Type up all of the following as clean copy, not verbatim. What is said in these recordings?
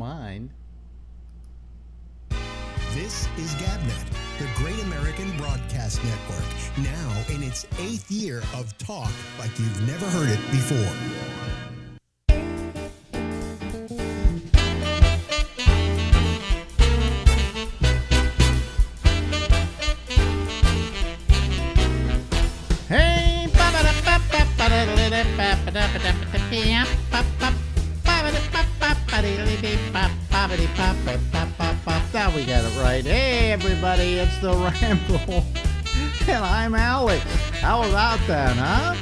mind. This is GabNet, the Great American Broadcast Network, now in its 8th year of talk like you've never heard it before. Hey, now we got it right. Hey, everybody, it's the Ramble, and I'm Alex. How about that, huh?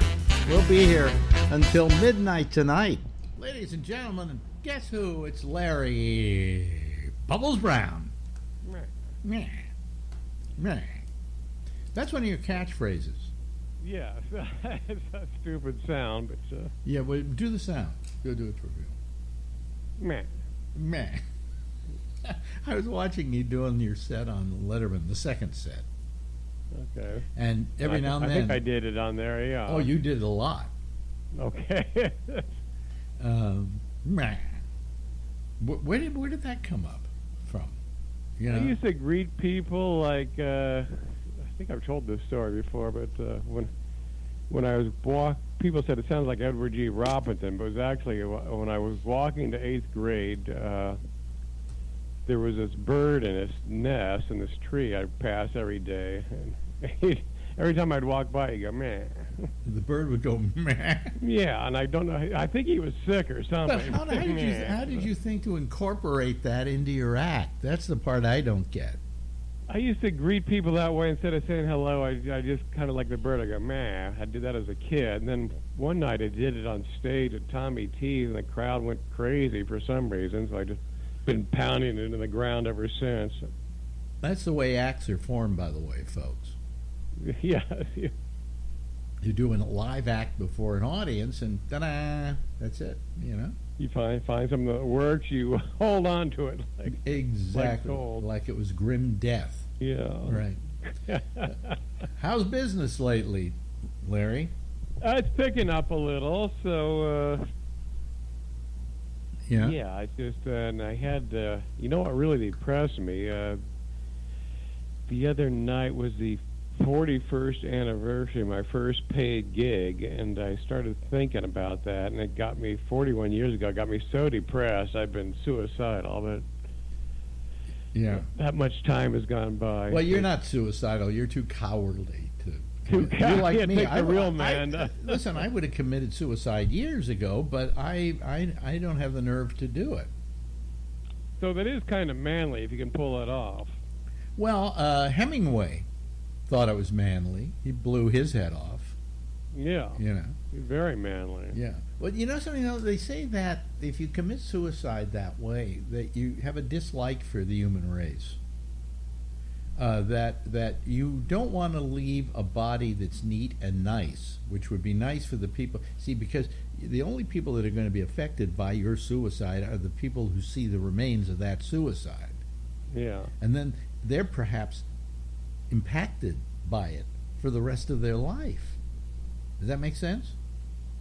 We'll be here until midnight tonight. Ladies and gentlemen, guess who? It's Larry Bubbles Brown. Meh. Meh. That's one of your catchphrases. Yeah, it's a stupid sound, but... Yeah, well, do the sound. Go do it for real. Meh. Meh. I was watching you doing your set on Letterman, the second set. Okay. And every now and then... I think I did it on there, yeah. Oh, you did it a lot. Okay. Meh. Where did that come up from? You know? I used to greet people like... I think I've told this story before, but when I was people said it sounds like Edward G. Robinson, but it was actually when I was walking to 8th grade, there was this bird in its nest in this tree I'd pass every day, and every time I'd walk by, he'd go, meh. The bird would go, meh. Yeah, and I don't know, I think he was sick or something. But how did you think to incorporate that into your act? That's the part I don't get. I used to greet people that way instead of saying hello. I just kind of like the bird. I go, meh. I did that as a kid. And then one night I did it on stage at Tommy T's, and the crowd went crazy for some reason. So I just been pounding it into the ground ever since. That's the way acts are formed, by the way, folks. Yeah. You're doing a live act before an audience, and ta-da, that's it, you know? You find something that works, you hold on to it. Exactly. Like it was grim death. Yeah. Right. How's business lately, Larry? It's picking up a little, so... Yeah. Yeah, and I had, you know what really depressed me? The other night was the 41st anniversary of my first paid gig, and I started thinking about that, and it got me, 41 years ago, it got me so depressed, I've been suicidal, but yeah, that much time has gone by. Well, you're not suicidal, you're too cowardly to... You're like me. I'm a real man. Listen, I would have committed suicide years ago, but I don't have the nerve to do it. So that is kind of manly if you can pull it off. Well, Hemingway thought it was manly. He blew his head off. Yeah. You know. Very manly. Yeah. Well, you know something else? They say that if you commit suicide that way, that you have a dislike for the human race. That you don't want to leave a body that's neat and nice, which would be nice for the people. See, because the only people that are going to be affected by your suicide are the people who see the remains of that suicide. Yeah. And then they're perhaps impacted by it for the rest of their life. Does that make sense?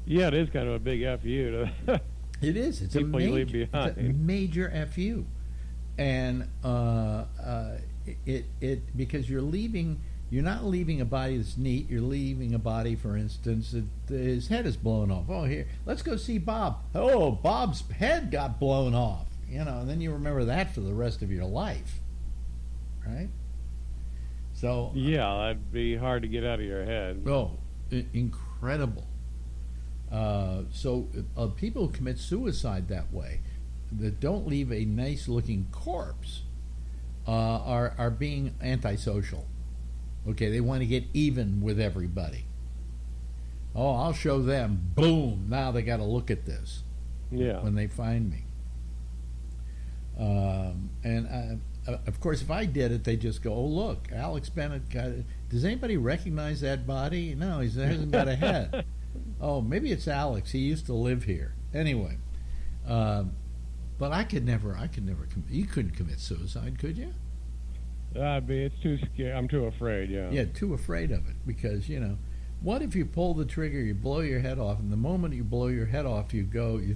Yeah, it is kind of a big FU to it is. It's people you leave behind. It's a major FU. And it because you're not leaving a body that's neat. You're leaving a body, for instance, that his head is blown off. Oh, here, let's go see Bob. Oh, Bob's head got blown off. You know, and then you remember that for the rest of your life, right? So yeah, that'd be hard to get out of your head. Oh, incredible. So people who commit suicide that way, that don't leave a nice-looking corpse, are being antisocial. Okay, they want to get even with everybody. Oh, I'll show them. Boom! Now they got to look at this. Yeah. When they find me. And of course, if I did it, they just go, "Oh, look, Alex Bennett got it. Does anybody recognize that body? No, he hasn't got a head. Oh, maybe it's Alex. He used to live here. Anyway, but I could never. You couldn't commit suicide, could you? It's too scary. I'm too afraid. Yeah. Yeah, too afraid of it because What if you pull the trigger, you blow your head off, and the moment you blow your head off, you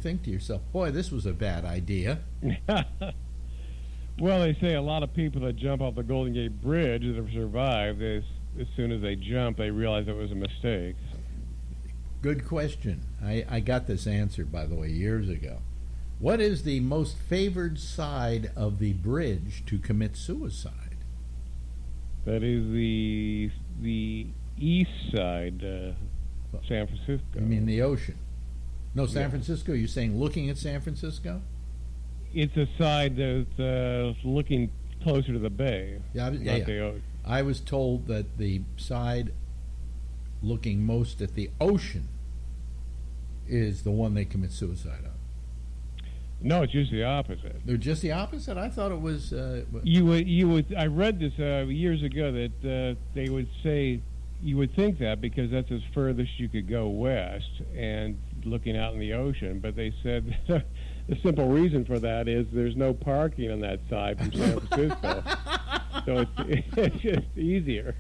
think to yourself, boy, this was a bad idea. Well, they say a lot of people that jump off the Golden Gate Bridge that have survived, as soon as they jump, they realize it was a mistake. Good question. I got this answer, by the way, years ago. What is the most favored side of the bridge to commit suicide? That is the east side, San Francisco. You mean the ocean? No, San Yeah. Francisco? You're saying looking at San Francisco? It's a side that's looking closer to the bay. Yeah, not yeah. the ocean. I was told that the side looking most at the ocean is the one they commit suicide on. No, it's usually the opposite. They're just the opposite? I thought it was... You would. I read this years ago that they would say you would think that because that's as furthest you could go west and looking out in the ocean. But they said the simple reason for that is there's no parking on that side from San Francisco, so it's just easier.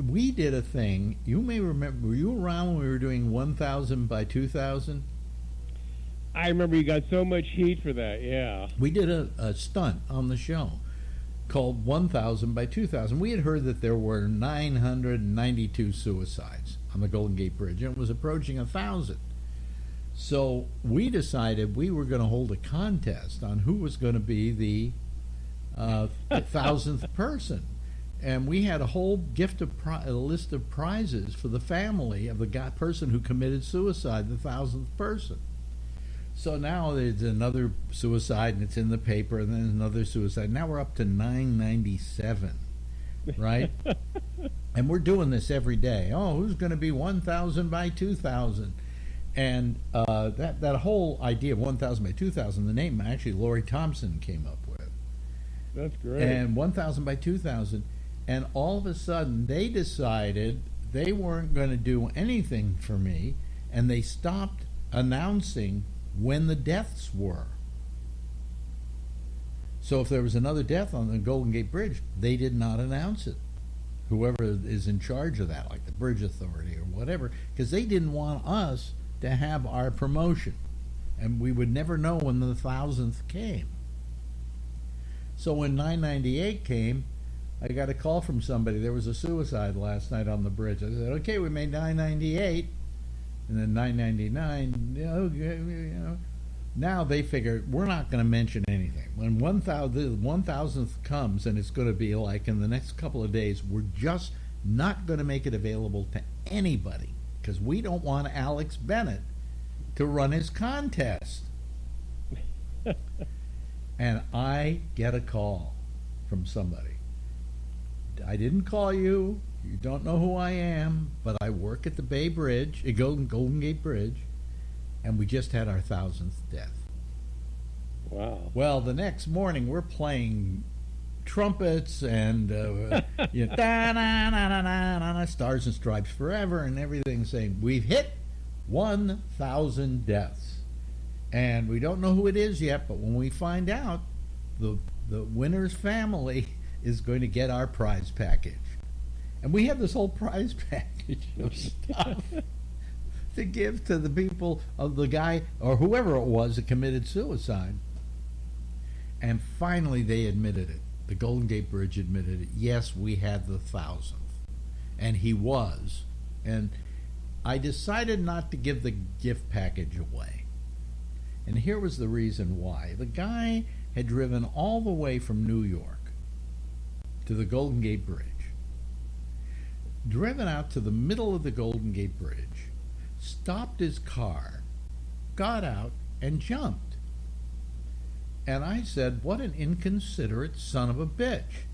We did a thing. You may remember. Were you around when we were doing 1,000 by 2,000? I remember you got so much heat for that. Yeah. We did a stunt on the show called 1,000 by 2,000. We had heard that there were 992 suicides on the Golden Gate Bridge, and it was approaching 1,000. So we decided we were going to hold a contest on who was going to be the 1,000th person. And we had a whole a list of prizes for the family of the person who committed suicide, the 1,000th person. So now there's another suicide, and it's in the paper, and then another suicide. Now we're up to 997, right? And we're doing this every day. Oh, who's going to be 1,000 by 2,000? And that whole idea of 1,000 by 2,000, the name actually Lori Thompson came up with. That's great. And 1,000 by 2,000. And all of a sudden, they decided they weren't going to do anything for me, and they stopped announcing when the deaths were. So if there was another death on the Golden Gate Bridge, they did not announce it. Whoever is in charge of that, like the Bridge Authority or whatever, because they didn't want us to have our promotion. And we would never know when the 1,000th came. So when 998 came, I got a call from somebody. There was a suicide last night on the bridge. I said, okay, we made 998. And then 999, now they figure we're not going to mention anything. When 1,000th comes, and it's going to be like in the next couple of days, we're just not going to make it available to anybody because we don't want Alex Bennett to run his contest. And I get a call from somebody. I didn't call you. You don't know who I am, but I work at the Bay Bridge, Golden Gate Bridge, and we just had our 1,000th death. Wow. Well, the next morning we're playing trumpets and da-na-na-na-na-na, Stars and Stripes Forever and everything, saying we've hit 1,000 deaths, and we don't know who it is yet. But when we find out, the winner's family is going to get our prize package. And we have this whole prize package of stuff to give to the people of the guy or whoever it was that committed suicide. And finally they admitted it. The Golden Gate Bridge admitted it. Yes, we had the 1,000th. And he was. And I decided not to give the gift package away. And here was the reason why. The guy had driven all the way from New York to the Golden Gate Bridge. Driven out to the middle of the Golden Gate Bridge, stopped his car, got out, and jumped. And I said, what an inconsiderate son of a bitch.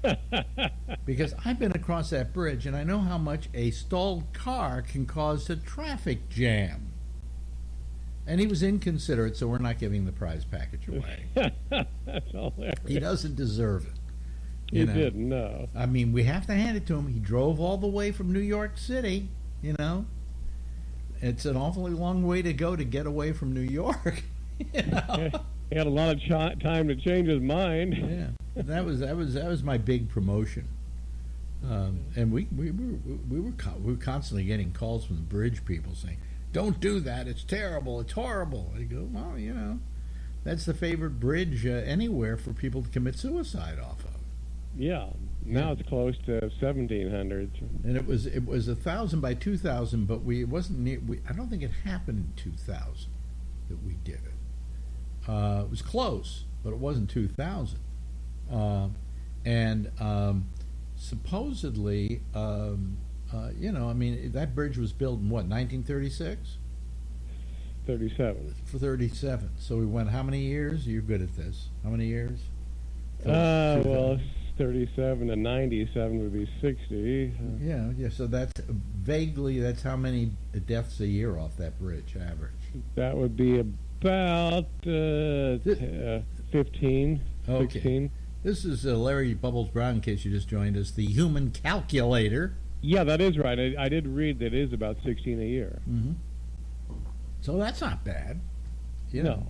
Because I've been across that bridge, and I know how much a stalled car can cause a traffic jam. And he was inconsiderate, so we're not giving the prize package away. That's hilarious. He doesn't deserve it. You didn't, no. I mean, we have to hand it to him. He drove all the way from New York City, It's an awfully long way to go to get away from New York. He had a lot of time to change his mind. Yeah. That was my big promotion. And we were constantly getting calls from the bridge people saying, "Don't do that. It's terrible. It's horrible." I go, "Well, that's the favorite bridge anywhere for people to commit suicide off of." Yeah. Now it's close to 1,700. And it was 1,000 by 2,000, but it wasn't near. I don't think it happened in 2,000 that we did it. It was close, but it wasn't 2,000. Supposedly, that bridge was built in what, 1936? 37. For 37. So we went how many years? You're good at this. How many years? Well, 37 and 97 would be 60. Yeah. So that's how many deaths a year off that bridge, average? That would be about 15, Okay. 16. This is Larry Bubbles Brown, in case you just joined us, the human calculator. Yeah, that is right. I did read that it is about 16 a year. Mm-hmm. So that's not bad. No.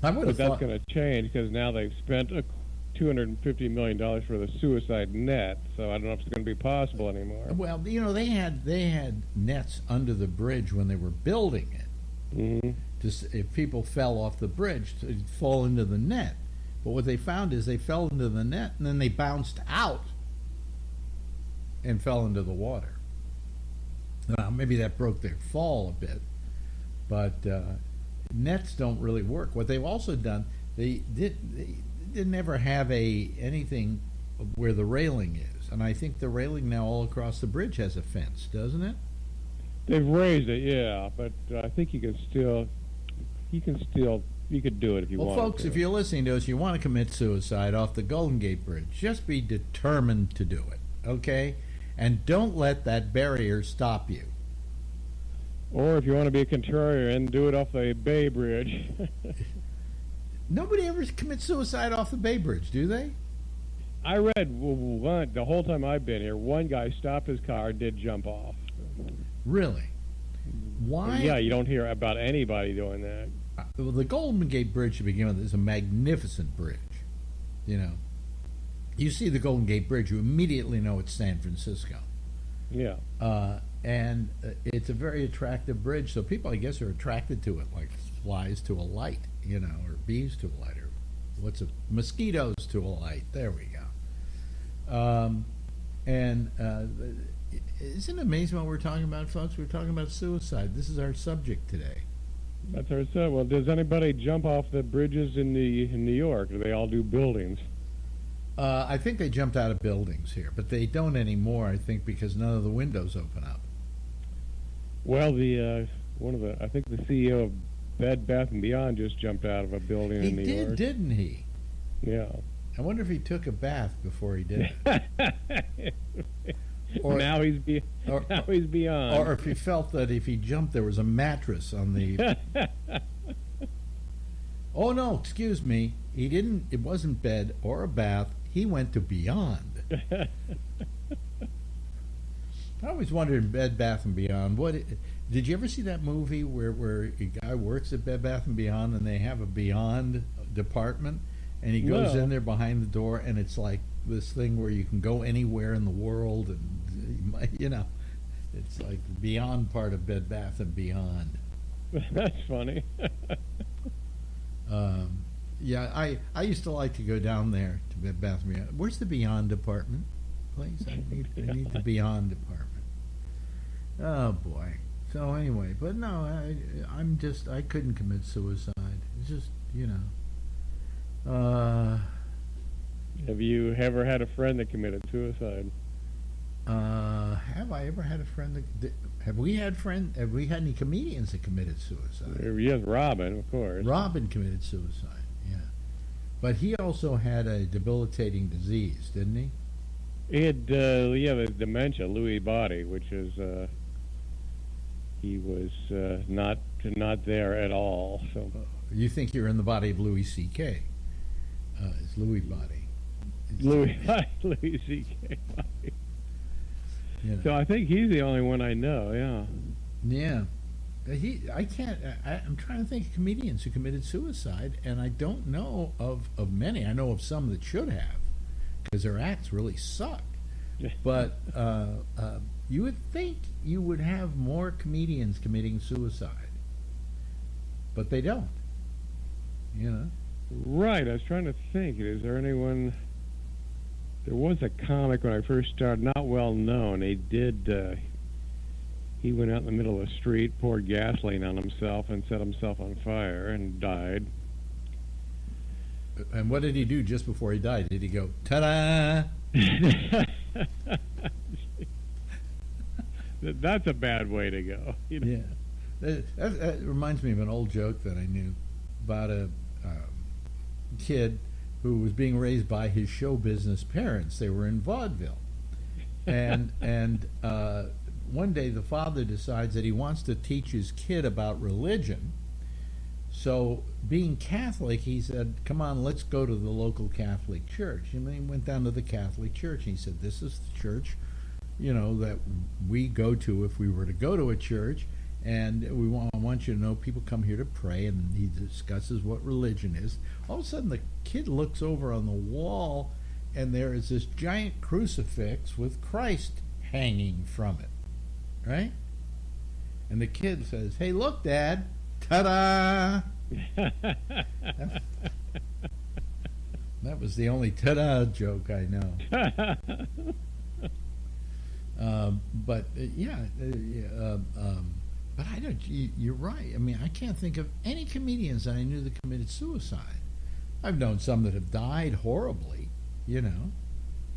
I would have But that's thought. going to change because now they've spent $250 million for the suicide net, so I don't know if it's going to be possible anymore. Well, they had nets under the bridge when they were building it. Mm-hmm. If people fell off the bridge, to fall into the net. But what they found is they fell into the net and then they bounced out and fell into the water. Now, maybe that broke their fall a bit, but nets don't really work. What they've also done, they didn't ever have anything where the railing is, and I think the railing now all across the bridge has a fence, doesn't it? They've raised it, yeah, but I think you could do it if you want. Well, folks, if you're listening to us, you want to commit suicide off the Golden Gate Bridge, just be determined to do it, okay? And don't let that barrier stop you. Or if you want to be a contrarian, do it off the Bay Bridge. Nobody ever commits suicide off the Bay Bridge, do they? I read the whole time I've been here, one guy stopped his car and did jump off. Really? Why? Yeah, you don't hear about anybody doing that. Well, the Golden Gate Bridge, to begin with, is a magnificent bridge. You see the Golden Gate Bridge, you immediately know it's San Francisco. Yeah. And it's a very attractive bridge, so people, I guess, are attracted to it like flies to a light, or bees to a light, or mosquitoes to a light. There we go. Isn't it amazing what we're talking about, folks? We're talking about suicide. This is our subject today. That's our set. Well, does anybody jump off the bridges in New York? Do they all do buildings? I think they jumped out of buildings here, but they don't anymore, I think, because none of the windows open up. Well, I think the CEO of Bed Bath & Beyond just jumped out of a building in New York. He did, didn't he? Yeah. I wonder if he took a bath before he did it. Now he's beyond. Or if he felt that if he jumped, there was a mattress on the... Oh, no, excuse me. He didn't. It wasn't bed or a bath. He went to Beyond. I always wondered in Bed Bath & Beyond, did you ever see that movie where a guy works at Bed Bath & Beyond and they have a Beyond department and he goes in there behind the door and it's like this thing where you can go anywhere in the world and, it's like the Beyond part of Bed Bath & Beyond. That's funny. Yeah, I used to like to go down there to Bed Bath & Beyond. Where's the Beyond department, please? I need the Beyond department. Oh boy. So anyway, but no, I couldn't commit suicide. It's just, Have you ever had a friend that committed suicide? Have I ever had a friend have we had any comedians that committed suicide? Yes, Robin, of course. Robin committed suicide, yeah. But he also had a debilitating disease, didn't he? He had, the dementia, Lewy body, which is, he was not there at all. So you think you're in the body of Louis C.K. It's Louis body. Louis C.K. body. So I think he's the only one I know. Yeah. Yeah. I'm trying to think of comedians who committed suicide, and I don't know of many. I know of some that should have, because their acts really sucked. But you would think you would have more comedians committing suicide, but they don't. You know. Right. I was trying to think. Is there anyone? There was a comic when I first started, not well known. He went out in the middle of the street, poured gasoline on himself, and set himself on fire and died. And what did he do just before he died? Did he go, ta-da? That's a bad way to go. You know? Yeah. That reminds me of an old joke that I knew about a kid who was being raised by his show business parents. They were in vaudeville. And one day the father decides that he wants to teach his kid about religion. So, being Catholic, he said, come on, let's go to the local Catholic church. And he went down to the Catholic church, and he said, this is the church, you know, that we go to if we were to go to a church, and I want you to know people come here to pray, and he discusses what religion is. All of a sudden, the kid looks over on the wall, and there is this giant crucifix with Christ hanging from it, right? And the kid says, hey, look, Dad. Ta-da! That was the only ta-da joke I know. But I don't. You're right. I mean, I can't think of any comedians that I knew that committed suicide. I've known some that have died horribly. You know,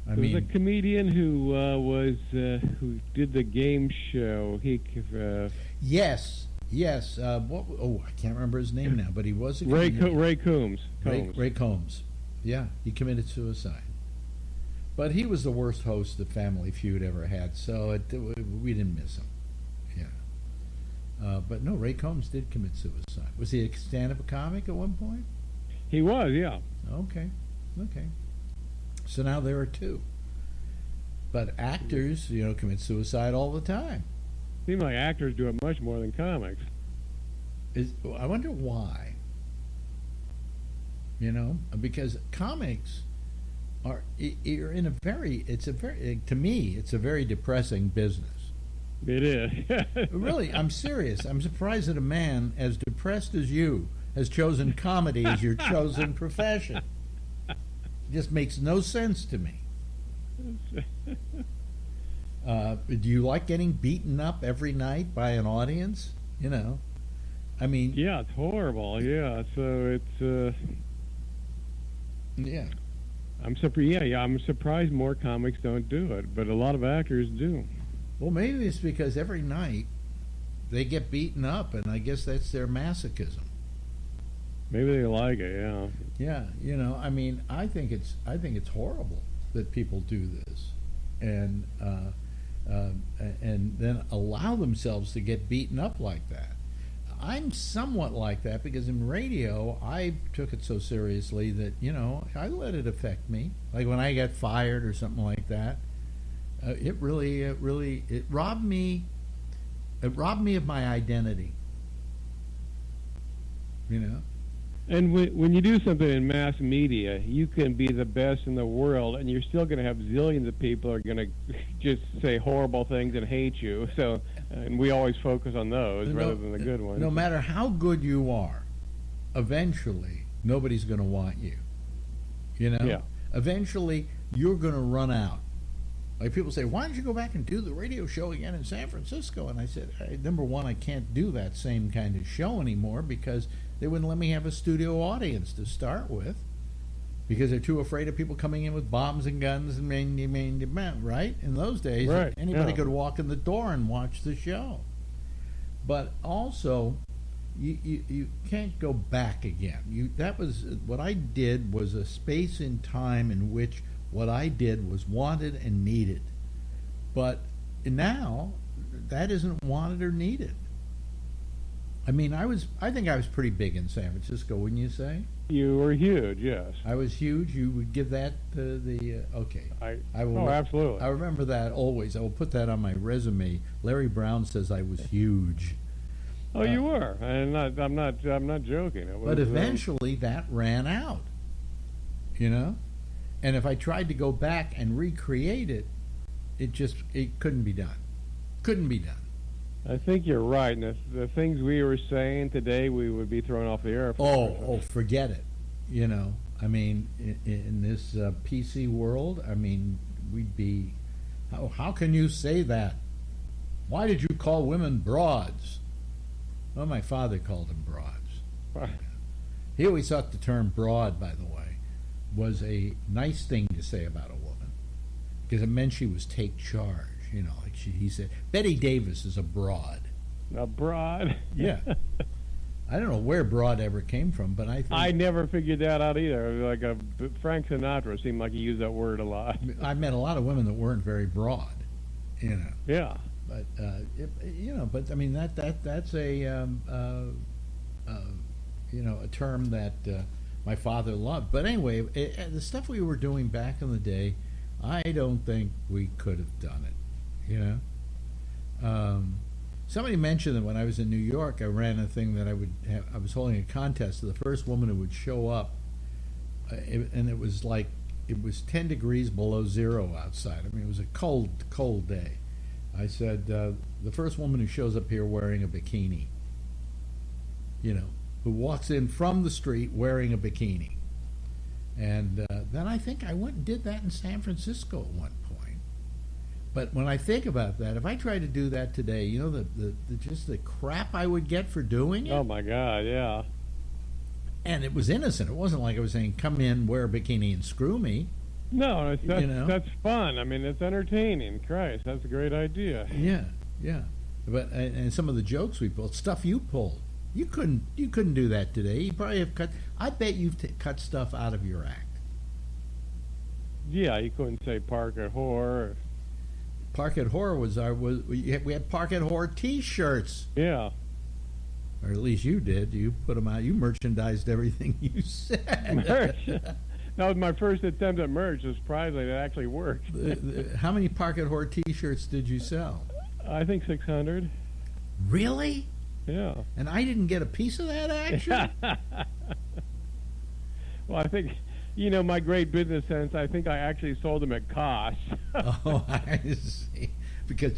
There was a comedian who who did the game show. Yes. Yes, I can't remember his name now, but he was a Ray Combs. Ray Combs. Yeah, he committed suicide. But he was the worst host the Family Feud ever had, so we didn't miss him. Yeah. But no, Ray Combs did commit suicide. Was he a stand-up comic at one point? He was, yeah. Okay. So now there are two. But actors, commit suicide all the time. Seems like actors do it much more than comics. I wonder why. Because comics you're in to me, it's a very depressing business. It is. Really, I'm serious. I'm surprised that a man as depressed as you has chosen comedy as your chosen profession. It just makes no sense to me. Do you like getting beaten up every night by an audience? Yeah, it's horrible. Yeah, so it's. Yeah. I'm surprised. Yeah, I'm surprised more comics don't do it, but a lot of actors do. Well, maybe it's because every night they get beaten up, and I guess that's their masochism. Maybe they like it. Yeah. Yeah, I think it's horrible that people do this, and then allow themselves to get beaten up like that. I'm somewhat like that because in radio I took it so seriously that I let it affect me. Like when I got fired or something like that, it robbed me. It robbed me of my identity. And when you do something in mass media, you can be the best in the world, and you're still going to have zillions of people who are going to just say horrible things and hate you. So, and we always focus on those rather than the good ones. No matter how good you are, eventually nobody's going to want you. Yeah. Eventually you're going to run out. Like people say, why don't you go back and do the radio show again in San Francisco? And I said, number one, I can't do that same kind of show anymore because they wouldn't let me have a studio audience to start with because they're too afraid of people coming in with bombs and guns and right? In those days, right. Anybody could walk in the door and watch the show. But also, you can't go back again. That was what I did was a space in time in which what I did was wanted and needed. But now, that isn't wanted or needed. I think I was pretty big in San Francisco, wouldn't you say? You were huge, yes. I was huge. You would give that okay. I will. Oh, absolutely. I remember that always. I will put that on my resume. Larry Brown says I was huge. Oh, you were. I'm not joking. But eventually that ran out. And if I tried to go back and recreate it, it couldn't be done. Couldn't be done. I think you're right. And the things we were saying today, we would be thrown off the air. Oh, forget it. You know, I mean, in this PC world, I mean, we'd be. How can you say that? Why did you call women broads? Well, my father called them broads. He always thought the term broad, by the way, was a nice thing to say about a woman, because it meant she was take charge. You know, like he said, Betty Davis is a broad. A broad? Yeah. I don't know where broad ever came from, but I never figured that out either. Like Frank Sinatra seemed like he used that word a lot. I met a lot of women that weren't very broad, you know. Yeah. But you know, but I mean that's a you know, a term that my father loved. But anyway, the stuff we were doing back in the day, I don't think we could have done it. You know. Somebody mentioned that when I was in New York, I ran a thing that I was holding a contest to the first woman who would show up, and it was 10 degrees below zero outside. I mean, it was a cold day. I said, the first woman who shows up here wearing a bikini, you know, who walks in from the street wearing a bikini. And then I think I went and did that in San Francisco at one point. But when I think about that, if I tried to do that today, you know, the just the crap I would get for doing it. Oh my God, yeah. And it was innocent. It wasn't like I was saying, "Come in, wear a bikini, and screw me." No, that's fun. I mean, it's entertaining. Christ, that's a great idea. Yeah. But and some of the jokes we pulled, stuff you pulled, you couldn't do that today. You probably have cut. I bet you've cut stuff out of your act. Yeah, you couldn't say "park at whore." Park at Whore we had Park at Whore T-shirts. Yeah. Or at least you did. You put them out. You merchandised everything you said. Merch. That was my first attempt at merch. Surprisingly, it actually worked. How many Park at Whore T-shirts did you sell? I think 600. Really? Yeah. And I didn't get a piece of that action? Well, I think, you know, my great business sense, I think I actually sold them at cost. Oh, I see. Because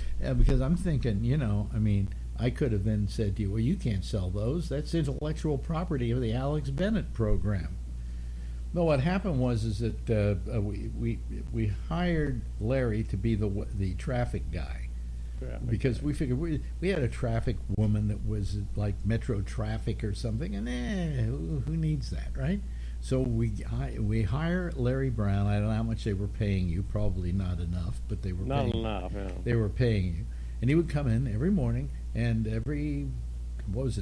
I'm thinking, you know, I mean, I could have then said to you, well, you can't sell those. That's intellectual property of the Alex Bennett program. No, what happened was that we hired Larry to be the traffic guy. Yeah, because we figured we had a traffic woman that was like Metro Traffic or something, and who needs that, right? So we hire Larry Brown. I don't know how much they were paying you. Probably not enough, but they were not enough. Yeah. They were paying you, and he would come in every morning and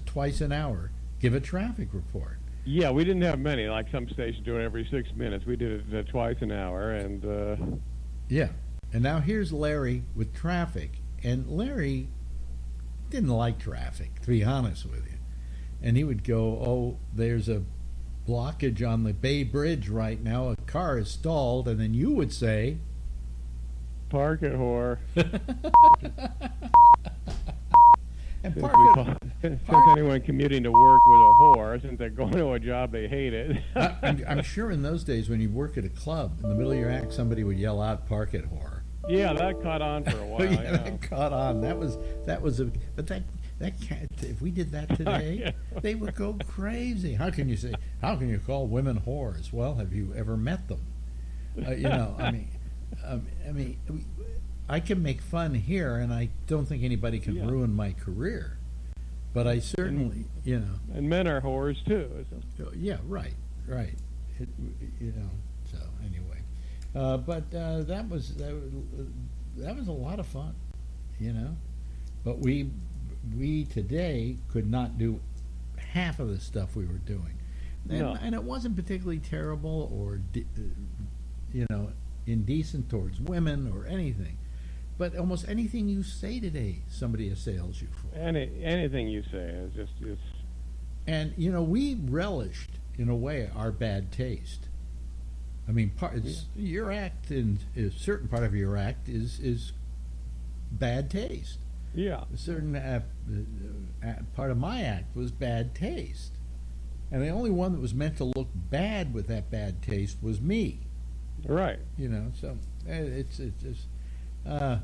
twice an hour, give a traffic report. Yeah, we didn't have many. Like some stations do it every 6 minutes. We did it twice an hour, and yeah. And now here's Larry with traffic, and Larry didn't like traffic, to be honest with you. And he would go, "Oh, there's a blockage on the Bay Bridge right now. A car is stalled," and then you would say, "Park it, whore." And since anyone commuting to work with a whore, since they're going to a job they hate it. I'm sure in those days when you work at a club, in the middle of your act, somebody would yell out, "Park it, whore." Yeah, that caught on for a while. Yeah, that caught on. That was but that if we did that today, they would go crazy. How can you call women whores? Well, have you ever met them? You know, I mean, I can make fun here, and I don't think anybody can ruin my career. But I certainly, you know. And men are whores too. So. Yeah, right. You know. So anyway, but that was a lot of fun, you know. But we today could not do half of the stuff we were doing, and it wasn't particularly terrible or you know, indecent towards women or anything. But almost anything you say today, somebody assails you for. Anything you say is just. And you know, we relished in a way our bad taste. I mean, your act and a certain part of your act is bad taste. Yeah. A certain part of my act was bad taste, and the only one that was meant to look bad with that bad taste was me. Right. You know, so it's just. Uh,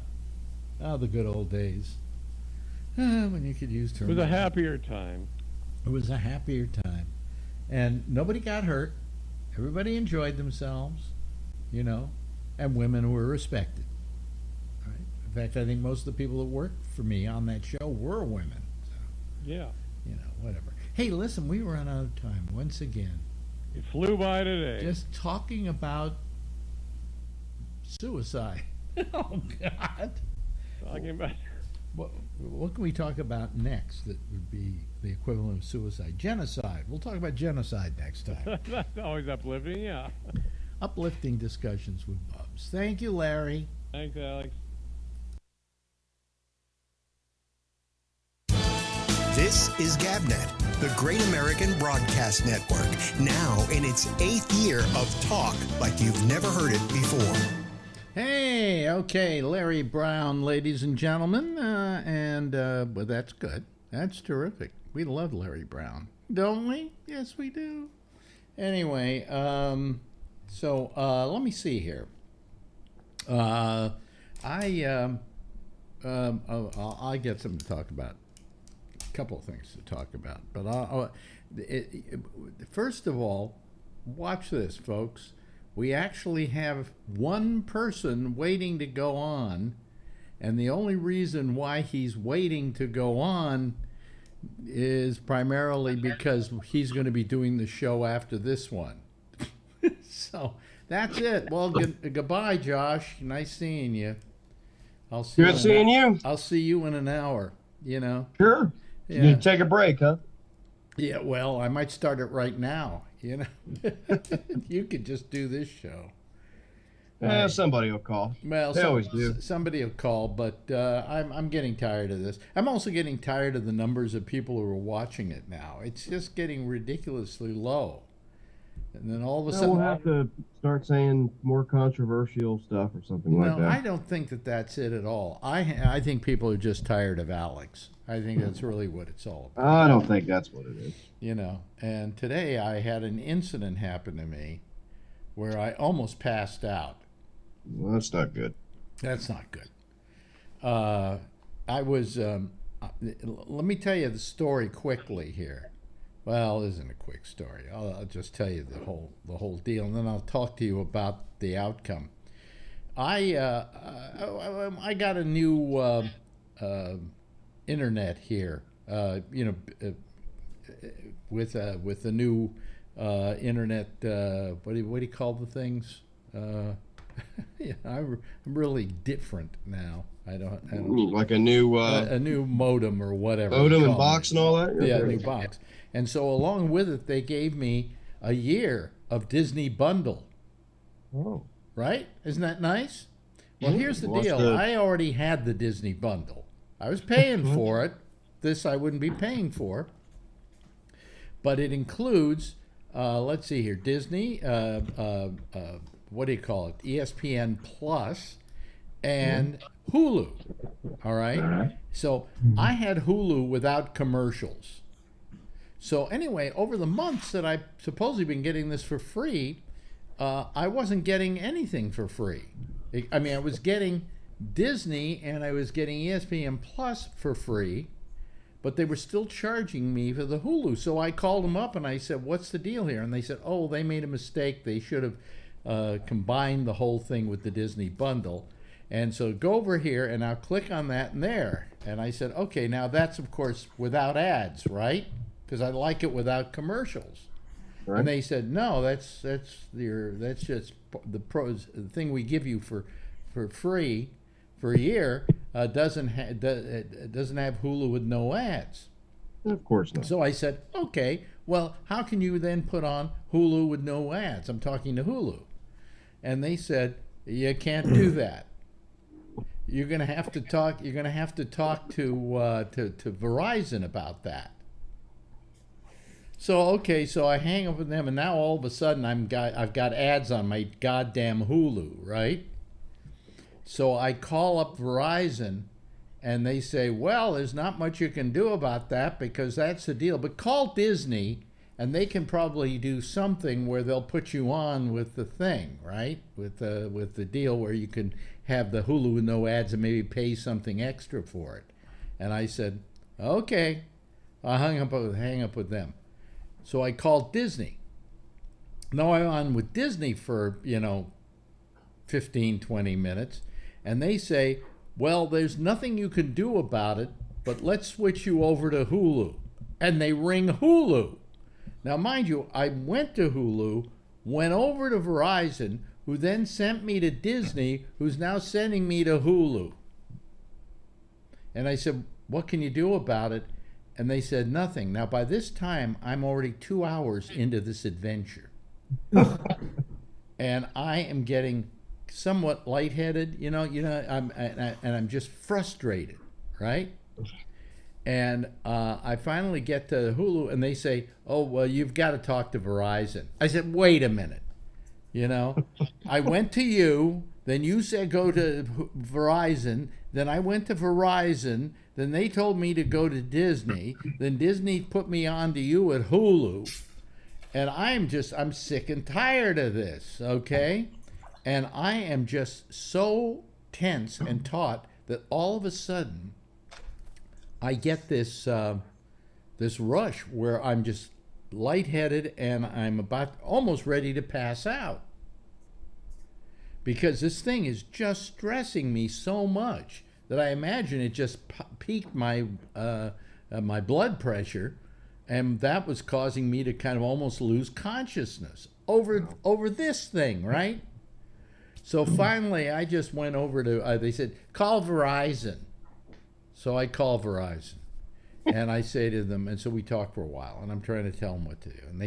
oh, the good old days. When you could use It terms. was a happier time. It was a happier time. And nobody got hurt. Everybody enjoyed themselves, you know, and women were respected. Right? In fact, I think most of the people that worked for me on that show were women. So, Yeah. you know, whatever. Hey, listen, we run out of time once again. It flew by today. Just talking about suicide. Oh, God. Talking about... What can we talk about next that would be the equivalent of suicide? Genocide. We'll talk about genocide next time. That's always uplifting, yeah. Uplifting discussions with Bubs. Thank you, Larry. Thanks, Alex. This is GabNet, the Great American Broadcast Network, now in its 8th year of talk like you've never heard it before. Hey, okay, Larry Brown, ladies and gentlemen, well, that's good. That's terrific. We love Larry Brown, don't we? Yes, we do. Anyway, so let me see here. I get something to talk about. A couple of things to talk about, but first of all, watch this, folks. We actually have one person waiting to go on, and the only reason why he's waiting to go on is primarily because he's going to be doing the show after this one. So that's it. Well, goodbye, Josh. Nice seeing you. I'll see Good seeing you. I'll see you in an hour. You know. Sure. Yeah. You take a break, huh? Yeah. Well, I might start it right now. You know, you could just do this show. Yeah, somebody will call. Well, they always do. Somebody will call, but I'm getting tired of this. I'm also getting tired of the numbers of people who are watching it now. It's just getting ridiculously low. And then all of a sudden, we'll have to start saying more controversial stuff or something like that. No, I don't think that that's it at all. I think people are just tired of Alex. I think that's really what it's all about. I don't think that's what it is. You know, and today I had an incident happen to me where I almost passed out. Well, that's not good. That's not good. I was, let me tell you the story quickly here. Well, it isn't a quick story. I'll just tell you the whole deal, and then I'll talk to you about the outcome. I got a new internet here. With the new internet. What do you call the things? Yeah, I'm really different now. I don't like a new modem or whatever. Modem and box and all that. Yeah, new box. And so along with it, they gave me a year of Disney bundle. Oh, right? Isn't that nice? Well, here's the deal. I already had the Disney bundle. I was paying for it. This I wouldn't be paying for. But it includes, let's see here, Disney, what do you call it? ESPN Plus and Hulu. All right? So I had Hulu without commercials. So anyway, over the months that I've supposedly been getting this for free, I wasn't getting anything for free. I mean, I was getting Disney and I was getting ESPN Plus for free, but they were still charging me for the Hulu. So I called them up and I said, what's the deal here? And they said, oh, they made a mistake. They should have combined the whole thing with the Disney bundle. And so go over here and I'll click on that and there. And I said, okay, now that's, of course, without ads, right? Because I like it without commercials. Right. And they said, no, that's just the thing we give you for free for a year doesn't have Hulu with no ads. Of course not. So I said, okay, well, how can you then put on Hulu with no ads? I'm talking to Hulu. And they said, you can't do that. You're going to have to talk to Verizon about that. So okay, so I hang up with them, and now all of a sudden I've got ads on my goddamn Hulu, right? So I call up Verizon, and they say, well, there's not much you can do about that because that's the deal. But call Disney and they can probably do something where they'll put you on with the thing, right? With the deal where you can have the Hulu with no ads and maybe pay something extra for it. And I said, okay. I hang up with them. So I called Disney. Now I'm on with Disney for, 15, 20 minutes. And they say, well, there's nothing you can do about it, but let's switch you over to Hulu. And they ring Hulu. Now, mind you, I went to Hulu, went over to Verizon, who then sent me to Disney, who's now sending me to Hulu. And I said, what can you do about it? And they said nothing. Now, by this time, I'm already 2 hours into this adventure. And I am getting somewhat lightheaded, I'm just frustrated, right? And I finally get to Hulu, and they say, oh, well, you've got to talk to Verizon. I said, wait a minute. I went to you, then you said go to Verizon, then I went to Verizon, then they told me to go to Disney, then Disney put me on to you at Hulu, and I'm sick and tired of this, okay? And I am just so tense and taut that all of a sudden I get this rush where I'm just lightheaded and I'm almost ready to pass out. Because this thing is just stressing me so much that I imagine it just peaked my my blood pressure, and that was causing me to kind of almost lose consciousness over this thing, right? So finally, I just went over to, they said, call Verizon. So I call Verizon, and I say to them, and so we talk for a while, and I'm trying to tell them what to do. And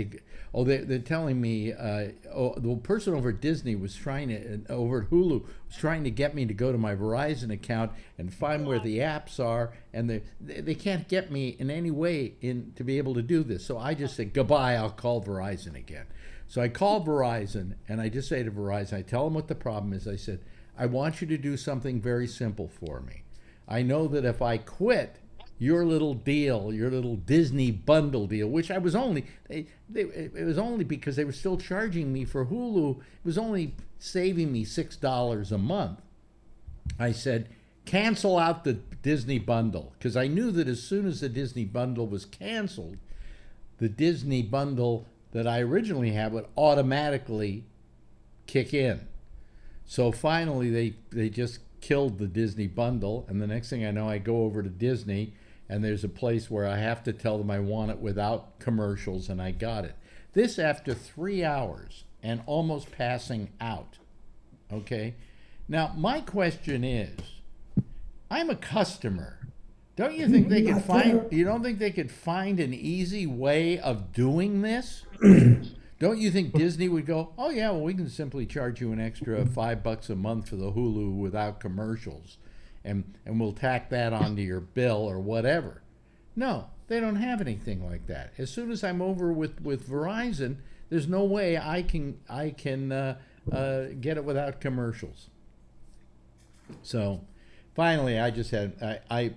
they're telling me, the person over at Disney was over at Hulu, was trying to get me to go to my Verizon account and find where the apps are, and they can't get me in any way to be able to do this. So I just said, goodbye, I'll call Verizon again. So I call Verizon, and I just say to Verizon, I tell them what the problem is. I said, I want you to do something very simple for me. I know that if I quit your little deal, your little Disney bundle deal, which I was only, it was only because they were still charging me for Hulu. It was only saving me $6 a month. I said, cancel out the Disney bundle, because I knew that as soon as the Disney bundle was canceled, the Disney bundle that I originally had would automatically kick in. So finally, they just killed the Disney bundle, and the next thing I know, I go over to Disney, and there's a place where I have to tell them I want it without commercials, and I got it. This after 3 hours and almost passing out. Okay? Now, my question is, I'm a customer. Don't you think they could find, you don't think they could find an easy way of doing this? Don't you think Disney would go, oh yeah, well, we can simply charge you an extra $5 a month for the Hulu without commercials, and we'll tack that onto your bill or whatever? No, they don't have anything like that. As soon as I'm over with Verizon, there's no way I can get it without commercials. So finally, I just had I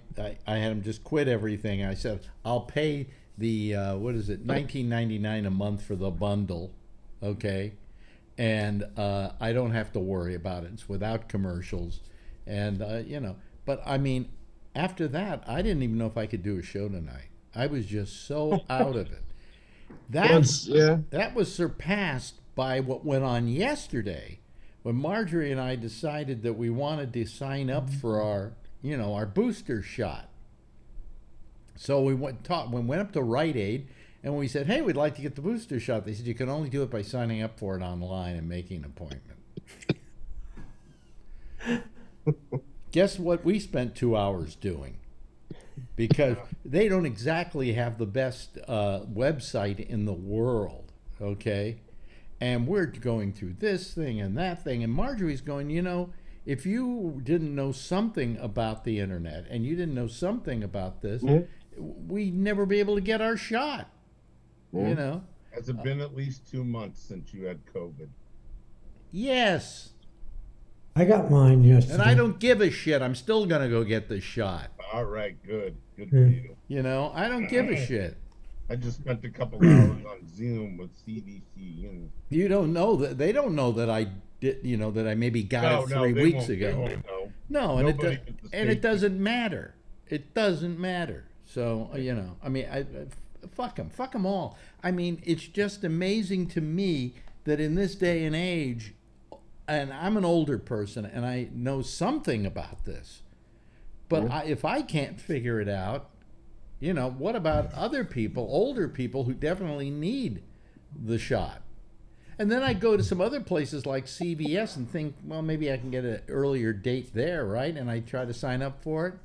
had them just quit everything. I said, I'll pay the $19.99 a month for the bundle, okay, and I don't have to worry about it. It's without commercials, and But I mean, after that, I didn't even know if I could do a show tonight. I was just so out of it. That was surpassed by what went on yesterday, when Marjorie and I decided that we wanted to sign up for our booster shot. So we went up to Rite Aid, and we said, hey, we'd like to get the booster shot. They said, you can only do it by signing up for it online and making an appointment. Guess what we spent 2 hours doing? Because they don't exactly have the best website in the world, okay? And we're going through this thing and that thing, and Marjorie's going, if you didn't know something about the internet and you didn't know something about this, we'd never be able to get our shot. Has it been at least 2 months since you had COVID? Yes. I got mine yesterday. And I don't give a shit. I'm still going to go get the shot. All right, good. Good for you. I don't give a shit. I just spent a couple hours on Zoom with CDC, and You don't know that they don't know that I did. You know that I maybe got it 3 weeks they ago. won't know. No, and Nobody but the and it state doesn't matter. It doesn't matter. So you know, I mean, fuck them all. I mean, it's just amazing to me that in this day and age, and I'm an older person and I know something about this, but if I can't figure it out, you know, what about other people, older people who definitely need the shot? And then I go to some other places like CVS and think, well, maybe I can get an earlier date there, right? And I try to sign up for it.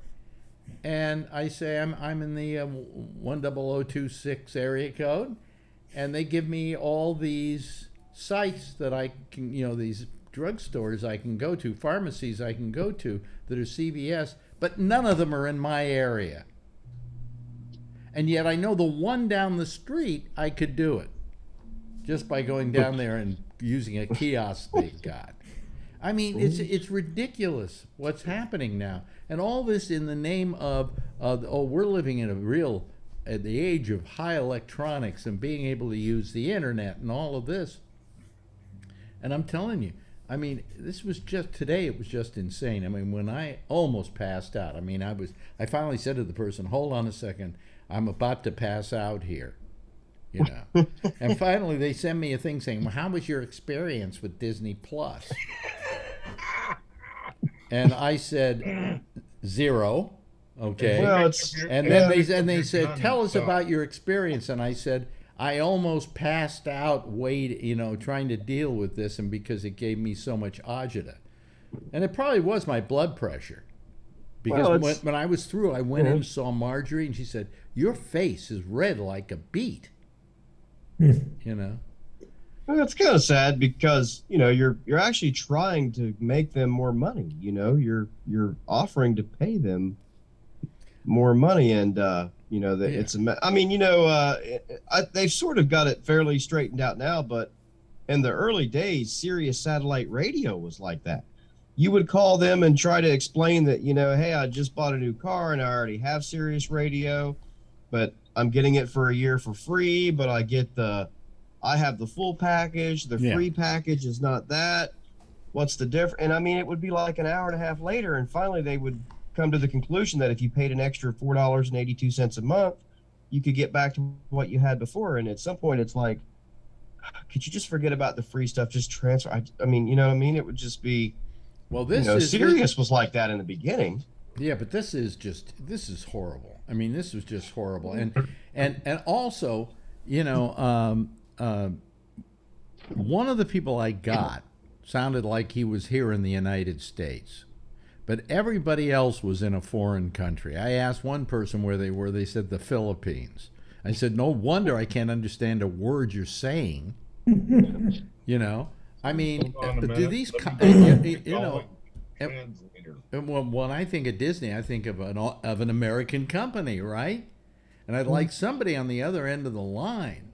And I say I'm in the 10026 area code. And they give me all these sites that I can, you know, these drugstores I can go to, pharmacies I can go to that are CVS, but none of them are in my area. And yet I know the one down the street, I could do it just by going down there and using a kiosk they've got. I mean, it's ridiculous what's happening now. And all this in the name of, we're living in at the age of high electronics and being able to use the internet and all of this. And I'm telling you, I mean, this was just today, it was just insane. I mean, when I almost passed out, I mean, I finally said to the person, hold on a second, I'm about to pass out here, you know. And finally they send me a thing saying, well, how was your experience with Disney Plus? And I said, 0. Okay. Well, And then they said, tell us about your experience. And I said, I almost passed out trying to deal with this, and because it gave me so much agita. And it probably was my blood pressure. Because when I was through, I went in and saw Marjorie, and she said, your face is red like a beet. You know? Well, it's kind of sad because, you know, you're actually trying to make them more money. You know, you're offering to pay them more money, and you know that it's I mean, you know, they've sort of got it fairly straightened out now, but in the early days, Sirius satellite radio was like that. You would call them and try to explain that, you know, hey, I just bought a new car and I already have Sirius radio, but I'm getting it for a year for free, but I have the full package. The free package is not that. What's the difference? And I mean, it would be like an hour and a half later, and finally they would come to the conclusion that if you paid an extra $4.82 a month, you could get back to what you had before. And at some point, it's like, could you just forget about the free stuff? Just transfer. I mean, you know what I mean? It would just be. Well, Sirius was like that in the beginning. Yeah, but this is horrible. I mean, this was just horrible. And also, you know, one of the people I got sounded like he was here in the United States, but everybody else was in a foreign country. I asked one person where they were. They said the Philippines. I said, no wonder I can't understand a word you're saying. You know, I mean, do these, you know, when I think of Disney, I think of an American company, right? And I'd like somebody on the other end of the line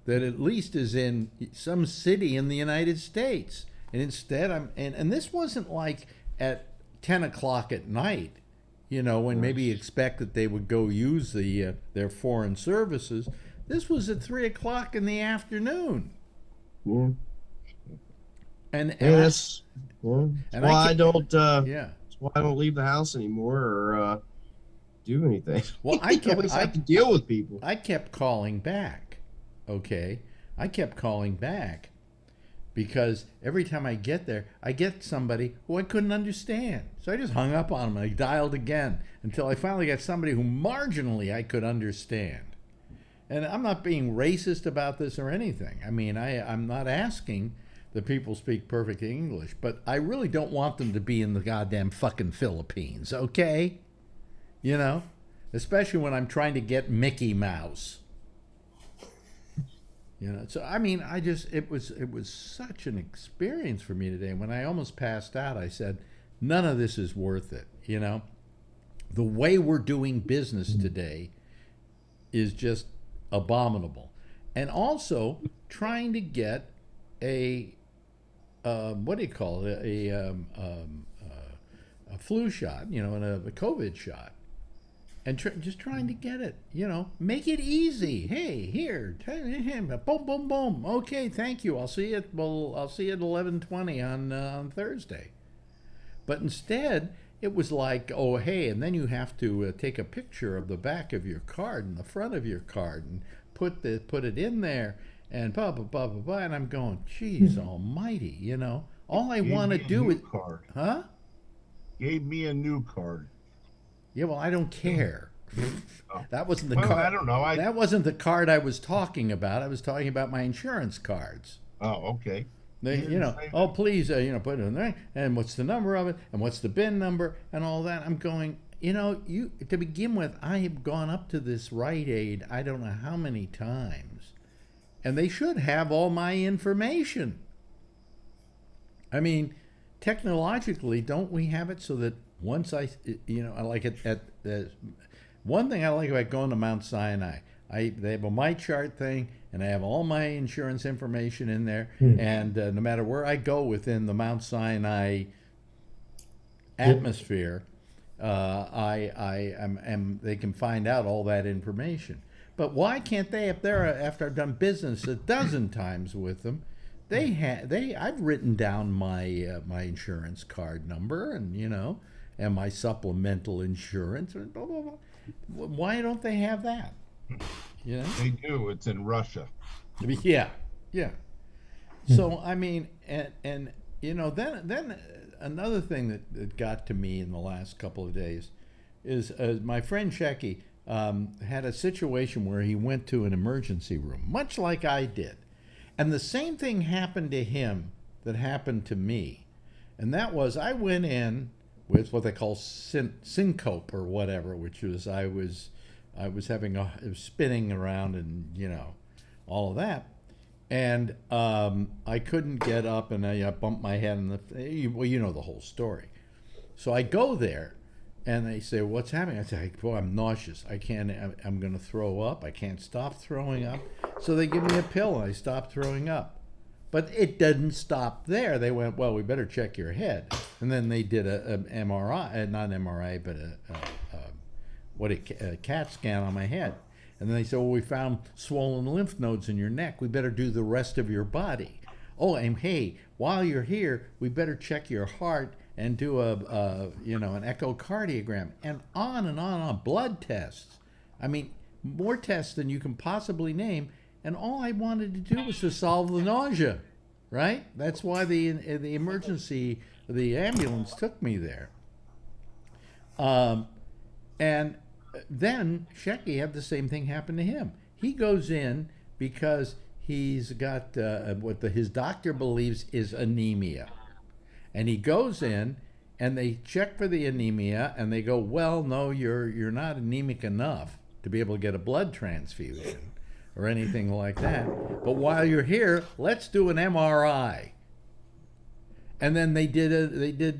that at least is in some city in the United States. And instead, and this wasn't like at 10 o'clock at night, you know, when maybe you expect that they would go use their foreign services. This was at 3 o'clock in the afternoon. Yeah. That's why I don't leave the house anymore or do anything. Well, I have to deal with people. I kept calling back. Okay, I kept calling back because every time I get there, I get somebody who I couldn't understand. So I just hung up on them and I dialed again until I finally got somebody who marginally I could understand. And I'm not being racist about this or anything. I mean, I'm not asking that people speak perfect English, but I really don't want them to be in the goddamn fucking Philippines, okay? You know? Especially when I'm trying to get Mickey Mouse. You know, so I mean, it was such an experience for me today. When I almost passed out, I said, none of this is worth it, you know? The way we're doing business today is just abominable. And also trying to get a what do you call it, a flu shot, you know, and a COVID shot. and just trying to get it, make it easy. Hey, here, boom, boom, boom. Okay, thank you. I'll see you. I'll see you at 11:20 on Thursday. But instead, it was like, oh, hey, and then you have to take a picture of the back of your card and the front of your card and put it in there and blah blah blah blah blah. And I'm going, geez, almighty, All I want to do is, huh? Gave me a new card. Yeah, well, I don't care. That wasn't the Well, card. I don't know. That wasn't the card I was talking about. I was talking about my insurance cards. Oh, okay. They, oh, please, put it in there. And what's the number of it? And what's the bin number? And all that. I'm going, you to begin with, I have gone up to this Rite Aid I don't know how many times. And they should have all my information. I mean, technologically, don't we have it so that once I like it at the one thing I like about going to Mount Sinai, they have a My Chart thing, and I have all my insurance information in there, and no matter where I go within the Mount Sinai atmosphere, they can find out all that information. But why can't they up there after I've done business a dozen times with them? I've written down my my insurance card number and my supplemental insurance and blah blah blah. Why don't they have that? They do. It's in Russia. Yeah. So I mean, and then another thing that got to me in the last couple of days is my friend Shecky had a situation where he went to an emergency room, much like I did. And the same thing happened to him that happened to me. And that was I went in with what they call syncope or whatever, which was I was spinning around and, all of that. And I couldn't get up and I bumped my head in the the whole story. So I go there and they say, what's happening? I say, boy, I'm nauseous. I'm going to throw up. I can't stop throwing up. So they give me a pill and I stop throwing up. But it didn't stop there. They went, well, we better check your head. And then they did a MRI, not an MRI, but a CAT scan on my head. And then they said, well, we found swollen lymph nodes in your neck. We better do the rest of your body. Oh, and hey, while you're here, we better check your heart and do an echocardiogram, and on, blood tests. I mean, more tests than you can possibly name. And all I wanted to do was to solve the nausea, right? That's why the ambulance took me there. And then Shecky had the same thing happen to him. He goes in because he's got his doctor believes is anemia. And he goes in and they check for the anemia and they go, well, no, you're not anemic enough to be able to get a blood transfusion or anything like that. But while you're here, let's do an MRI. And then they did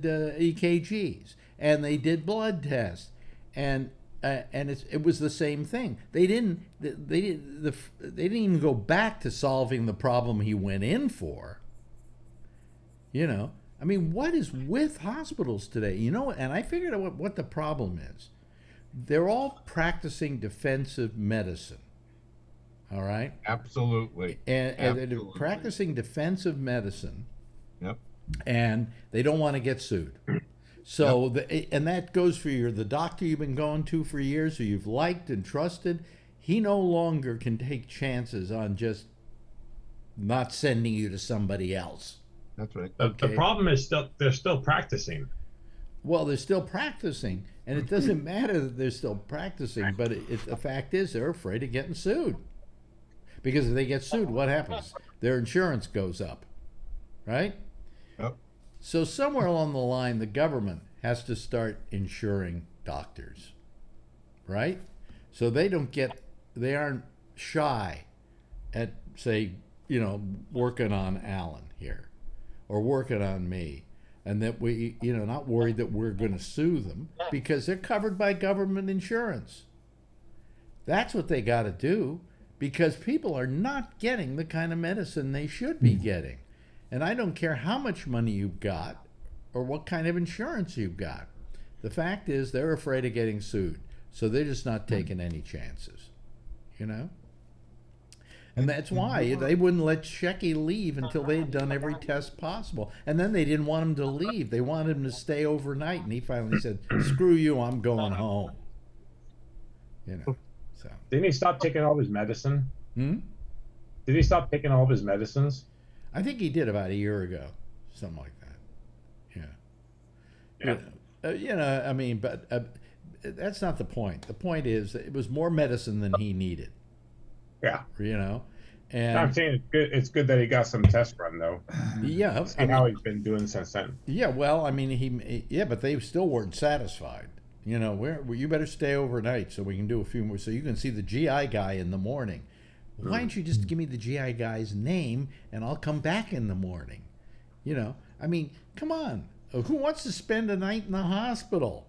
EKGs and they did blood tests, and it was the same thing. They didn't even go back to solving the problem he went in for. I mean, what is with hospitals today? And I figured out what the problem is. They're all practicing defensive medicine. All right? Absolutely. And they're practicing defensive medicine. Yep. And they don't want to get sued. So, and that goes for the doctor you've been going to for years, who you've liked and trusted. He no longer can take chances on just not sending you to somebody else. That's right. The problem is they're still practicing. Well, they're still practicing, and it doesn't matter that they're still practicing, but the fact is they're afraid of getting sued. Because if they get sued, what happens? Their insurance goes up, right? Yep. So somewhere along the line, the government has to start insuring doctors, right? So they aren't shy at, say, working on Alan here or working on me, and that we, not worried that we're going to sue them because they're covered by government insurance. That's what they got to do, because people are not getting the kind of medicine they should be getting. And I don't care how much money you've got or what kind of insurance you've got. The fact is they're afraid of getting sued. So they're just not taking any chances, you know? And that's why they wouldn't let Shecky leave until they had done every test possible. And then they didn't want him to leave. They wanted him to stay overnight. And he finally said, screw you, I'm going home. You know, so. Didn't he stop taking all his medicine? Hmm? Did he stop taking all of his medicines? I think he did about a year ago, something like that. Yeah. But, you know, I mean, but that's not the point. The point is that it was more medicine than he needed. Yeah. You know, and I'm saying it's good. It's good that he got some tests run though. Yeah. See how he's been doing since then. Yeah. Well, I mean, but they still weren't satisfied. You know, you better stay overnight so we can do a few more, so you can see the GI guy in the morning. Why don't you just give me the GI guy's name and I'll come back in the morning? You know, I mean, come on. Who wants to spend a night in the hospital?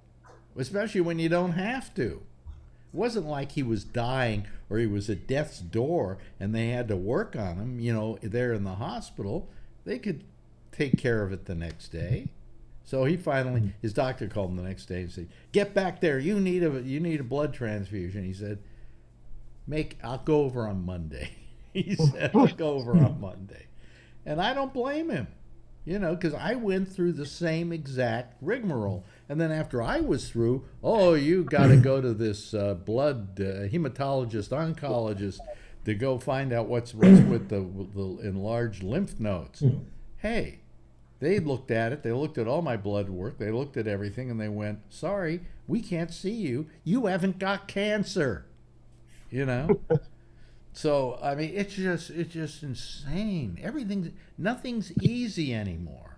Especially when you don't have to. It wasn't like he was dying or he was at death's door and they had to work on him, you know, there in the hospital. They could take care of it the next day. So he finally, his doctor called him the next day and said, get back there. You need a blood transfusion. He said, I'll go over on Monday. He said, I'll go over on Monday. And I don't blame him, you know, because I went through the same exact rigmarole. And then after I was through, you got to go to this blood hematologist, oncologist to go find out what's with the enlarged lymph nodes. Hey, they looked at it. They looked at all my blood work. They looked at everything, and they went, sorry, we can't see you. You haven't got cancer. You know? So, I mean, it's just insane. Nothing's easy anymore.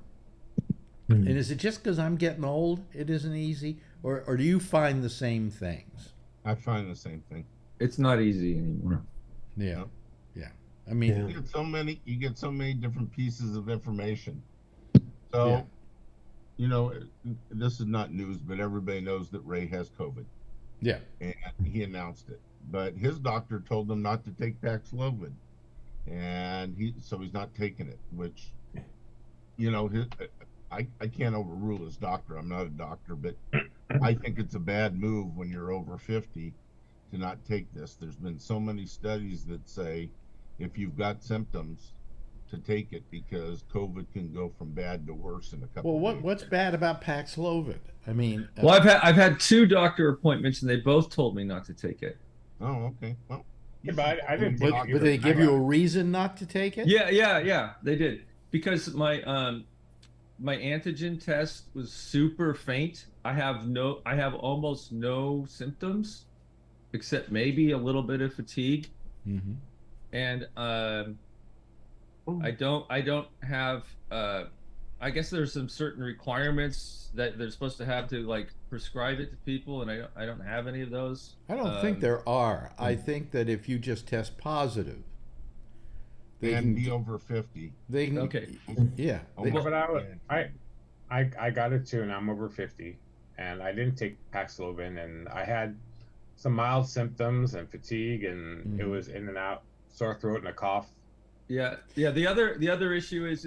And is it just because I'm getting old it isn't easy? Or do you find the same things? I find the same thing. It's not easy anymore. Yeah. Yeah. I mean, you get so many different pieces of information. So, Yeah. you know, this is not news, but everybody knows that Ray has COVID. Yeah. And he announced it. But his doctor told him not to take Paxlovid. And he's not taking it, which, you know, I can't overrule his doctor. I'm not a doctor, but I think it's a bad move when you're over 50 to not take this. There's been so many studies that say if you've got symptoms, to take it because COVID can go from bad to worse in a couple of days. What's bad about Paxlovid? I mean, Well, I've had 2 doctor appointments and they both told me not to take it. Oh, okay. Well, Yeah, but I didn't take but it. did they give you a reason not to take it? Yeah, they did. Because my antigen test was super faint. I have almost no symptoms except maybe a little bit of fatigue. Mm-hmm. And I don't have I guess there's some certain requirements that they're supposed to have to like prescribe it to people, and I don't have any of those. I don't think there are. I think that if you just test positive, they and can be over 50. They can, Okay. Yeah. Oh, But I got it too, and I'm over 50, and I didn't take Paxlovid, and I had some mild symptoms and fatigue, and it was in and out, sore throat and a cough. Yeah. The other issue is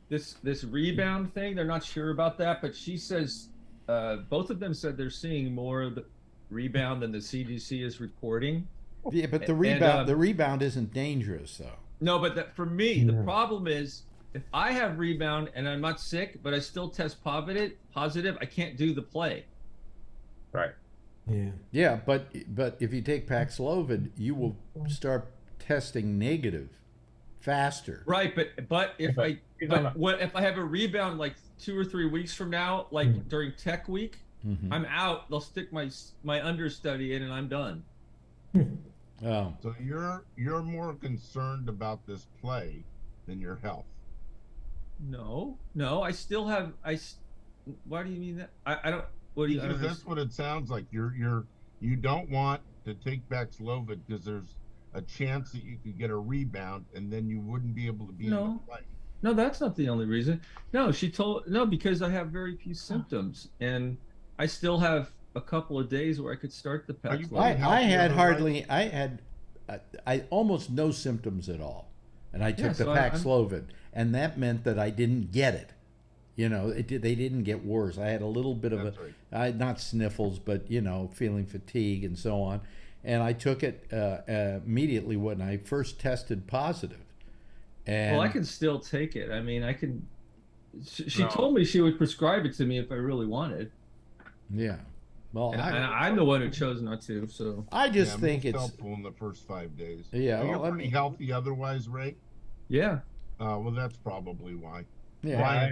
this rebound thing. They're not sure about that, but she says both of them said they're seeing more of the rebound than the CDC is reporting. Yeah, but the rebound isn't dangerous though. No, but for me, the problem is if I have rebound and I'm not sick, but I still test positive, I can't do the play. Right. Yeah. Yeah, but if you take Paxlovid, you will start testing negative faster. Right, but if I have a rebound like 2 or 3 weeks from now, like during tech week, I'm out. They'll stick my understudy in and I'm done. Oh. So you're more concerned about this play than your health. No, I still have why do you mean that? I don't. What do you? Because that's what it sounds like. You don't want to take Paxlovid because there's a chance that you could get a rebound and then you wouldn't be able to be in the play. No, that's not the only reason. No, because I have very few symptoms and I still have a couple of days where I could start the Paxlovid. I had almost no symptoms at all, and I took the so Paxlovid, and that meant that I didn't get it. They didn't get worse. I had a little bit of That's right. I had not sniffles, but feeling fatigue and so on. And I took it immediately when I first tested positive. And Well, I can still take it. I mean, I can. She No. told me she would prescribe it to me if I really wanted. yeah. Well, And I'm the one who chose not to. So I just Yeah, think most it's helpful in the first 5 days. Yeah, You're well, I pretty mean- healthy otherwise, Ray. yeah. Well, that's probably why. yeah.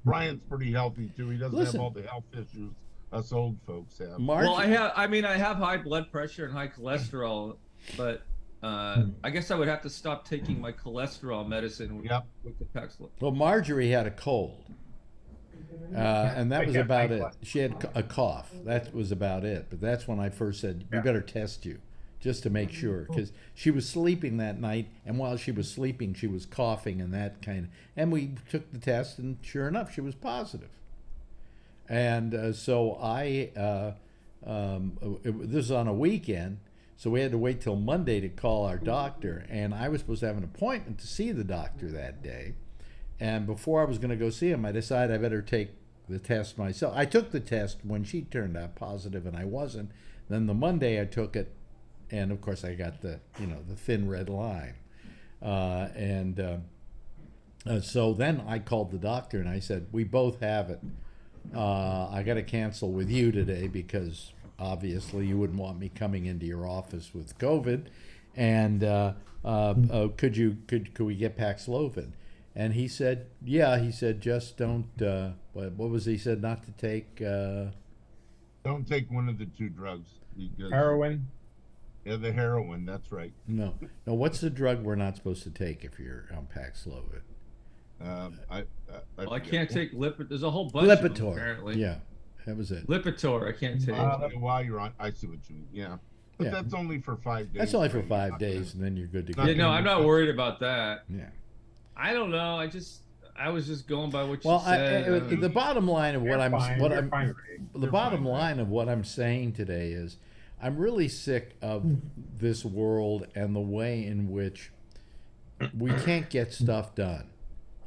Brian's pretty healthy too. He doesn't Listen. have all the health issues us old folks have. Well, I have high blood pressure and high cholesterol, but I guess I would have to stop taking my cholesterol medicine with the Paxlovid. Well, Marjorie had a cold, and that was about it. She had a cough. That was about it. But that's when I first said, "We better test you, just to make sure," because she was sleeping that night, and while she was sleeping, she was coughing and that kind of. And we took the test, and sure enough, she was positive. And so this was on a weekend, so we had to wait till Monday to call our doctor, and I was supposed to have an appointment to see the doctor that day. And before I was going to go see him, I decided I better take the test myself. I took the test when she turned out positive, and I wasn't. Then the Monday I took it, and of course I got the thin red line. So then I called the doctor and I said, "We both have it. I got to cancel with you today because obviously you wouldn't want me coming into your office with COVID. And could we get Paxlovid?" And he said, "Yeah." He said, "Just don't." What was he said? Not to take. Don't take one of the two drugs. Because, Heroin. Yeah, the heroin. That's right. No. What's the drug we're not supposed to take if you're on Paxlovid? I can't take Lipitor. There's a whole bunch of them, Lipitor. apparently. Yeah, that was it. Lipitor, I can't take. While you're on, I see what you mean. Yeah, but Yeah. that's only for 5 days. That's only for right? 5 Not days, and then you're good to go. not Yeah, no, I'm not worried about that. Yeah. I don't know. I was just going by what you Well, said. the bottom line of what You're I'm fine, what you're I'm fine, Ray. the You're bottom fine, line of what I'm saying today is I'm really sick of this world and the way in which we can't get stuff done.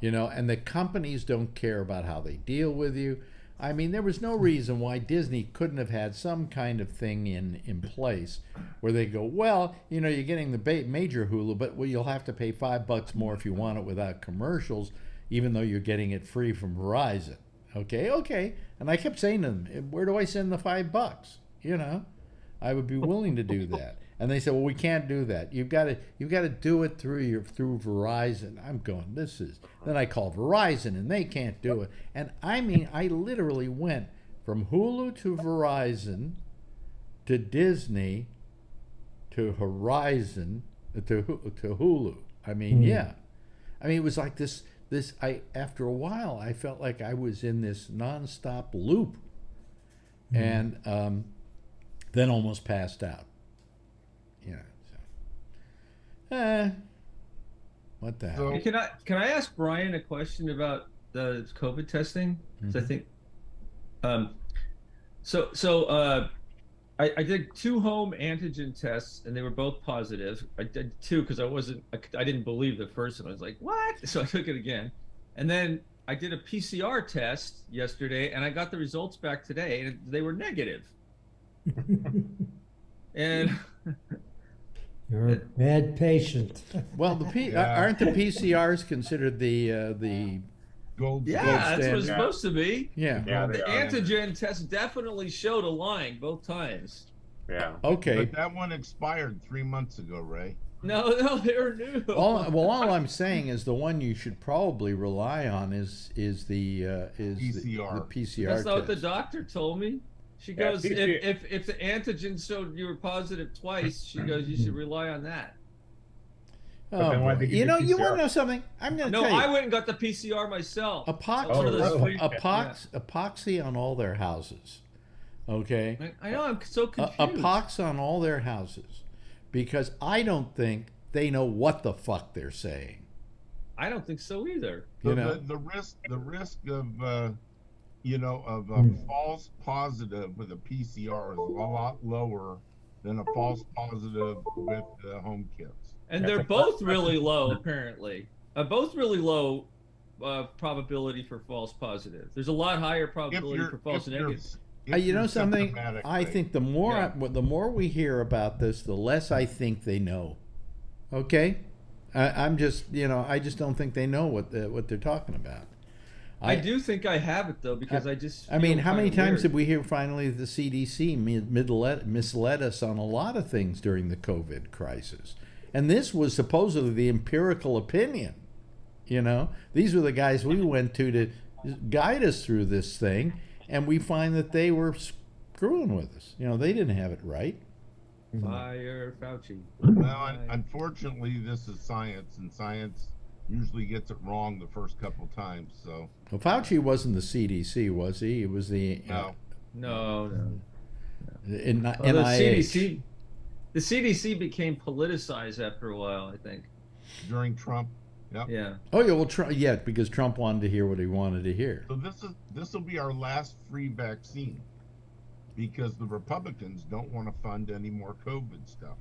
And the companies don't care about how they deal with you. I mean, there was no reason why Disney couldn't have had some kind of thing in place where they go, well, you're getting the major Hulu, but you'll have to pay $5 more if you want it without commercials, even though you're getting it free from Verizon. Okay. And I kept saying to them, where do I send the $5? I would be willing to do that. And they said, well, we can't do that. You've got to do it through Verizon. I'm going, then I call Verizon and they can't do it. And I mean, I literally went from Hulu to Verizon to Disney to Horizon to Hulu. I mean, yeah. I mean, it was like this after a while, I felt like I was in this nonstop loop and then almost passed out. What the hell? Hey, can I ask Brian a question about the COVID testing? 'Cause I think, I did 2 home antigen tests and they were both positive. I did 2 because I didn't believe the first one. I was like, what? So I took it again, and then I did a PCR test yesterday and I got the results back today and they were negative. And You're a bad patient. Well, aren't the PCRs considered the Gold. yeah, gold that's what standard? it's supposed to be. Yeah. Yeah, The they are. antigen test definitely showed a line both times. Yeah. Okay. But that one expired 3 months ago, Ray. No, they were new. All I'm saying is the one you should probably rely on is the PCR. The PCR That's not what the test. doctor told me. She Yeah, goes, if the antigen showed you were positive twice, she goes, you should rely on that. Oh, then why boy. did you You do know, you PCR? want to know something? I'm going to No, tell you. I went and got the PCR myself. Epoxy, Oh, really? epoxy on all their houses. Okay? I know, I'm so confused. Epoxy on all their houses. Because I don't think they know what the fuck they're saying. I don't think so either. So You know? the risk of false positive with a PCR is a lot lower than a false positive with home kits. And they're both really low, apparently. Both really low probability for false positive. There's a lot higher probability for false negative. You know something? symptomatic, I right? think the more we hear about this, the less I think they know. Okay, I'm just I just don't think they know what they're talking about. I do think I have it though, because I mean, feel how many kinda times weird. did we hear finally the CDC misled us on a lot of things during the COVID crisis? And this was supposedly the empirical opinion. These were the guys we went to guide us through this thing, and we find that they were screwing with us. They didn't have it right. Fire Fauci. Well, unfortunately, this is science, and science usually gets it wrong the first couple times. So, Well, Fauci wasn't the CDC, was he? It was the No. NIH. The CDC became politicized after a while, I think. during Trump, Yeah. Oh yeah, well, because Trump wanted to hear what he wanted to hear. So this will be our last free vaccine, because the Republicans don't want to fund any more COVID stuff.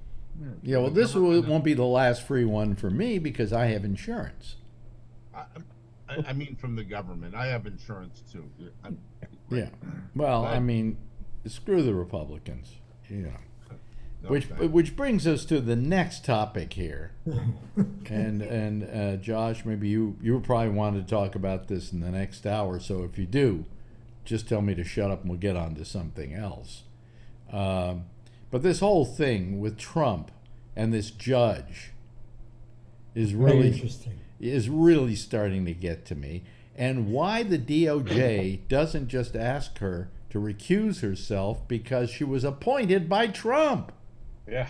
Yeah, well, this won't be the last free one for me because I have insurance. I mean, from the government. I have insurance too. Yeah. Well, Right. I mean, screw the Republicans. Okay. Which brings us to the next topic here. and Josh, maybe you probably want to talk about this in the next hour. So if you do, just tell me to shut up and we'll get on to something else. But this whole thing with Trump and this judge is Very interesting. really starting to get to me. And why the DOJ doesn't just ask her to recuse herself because she was appointed by Trump. Yeah.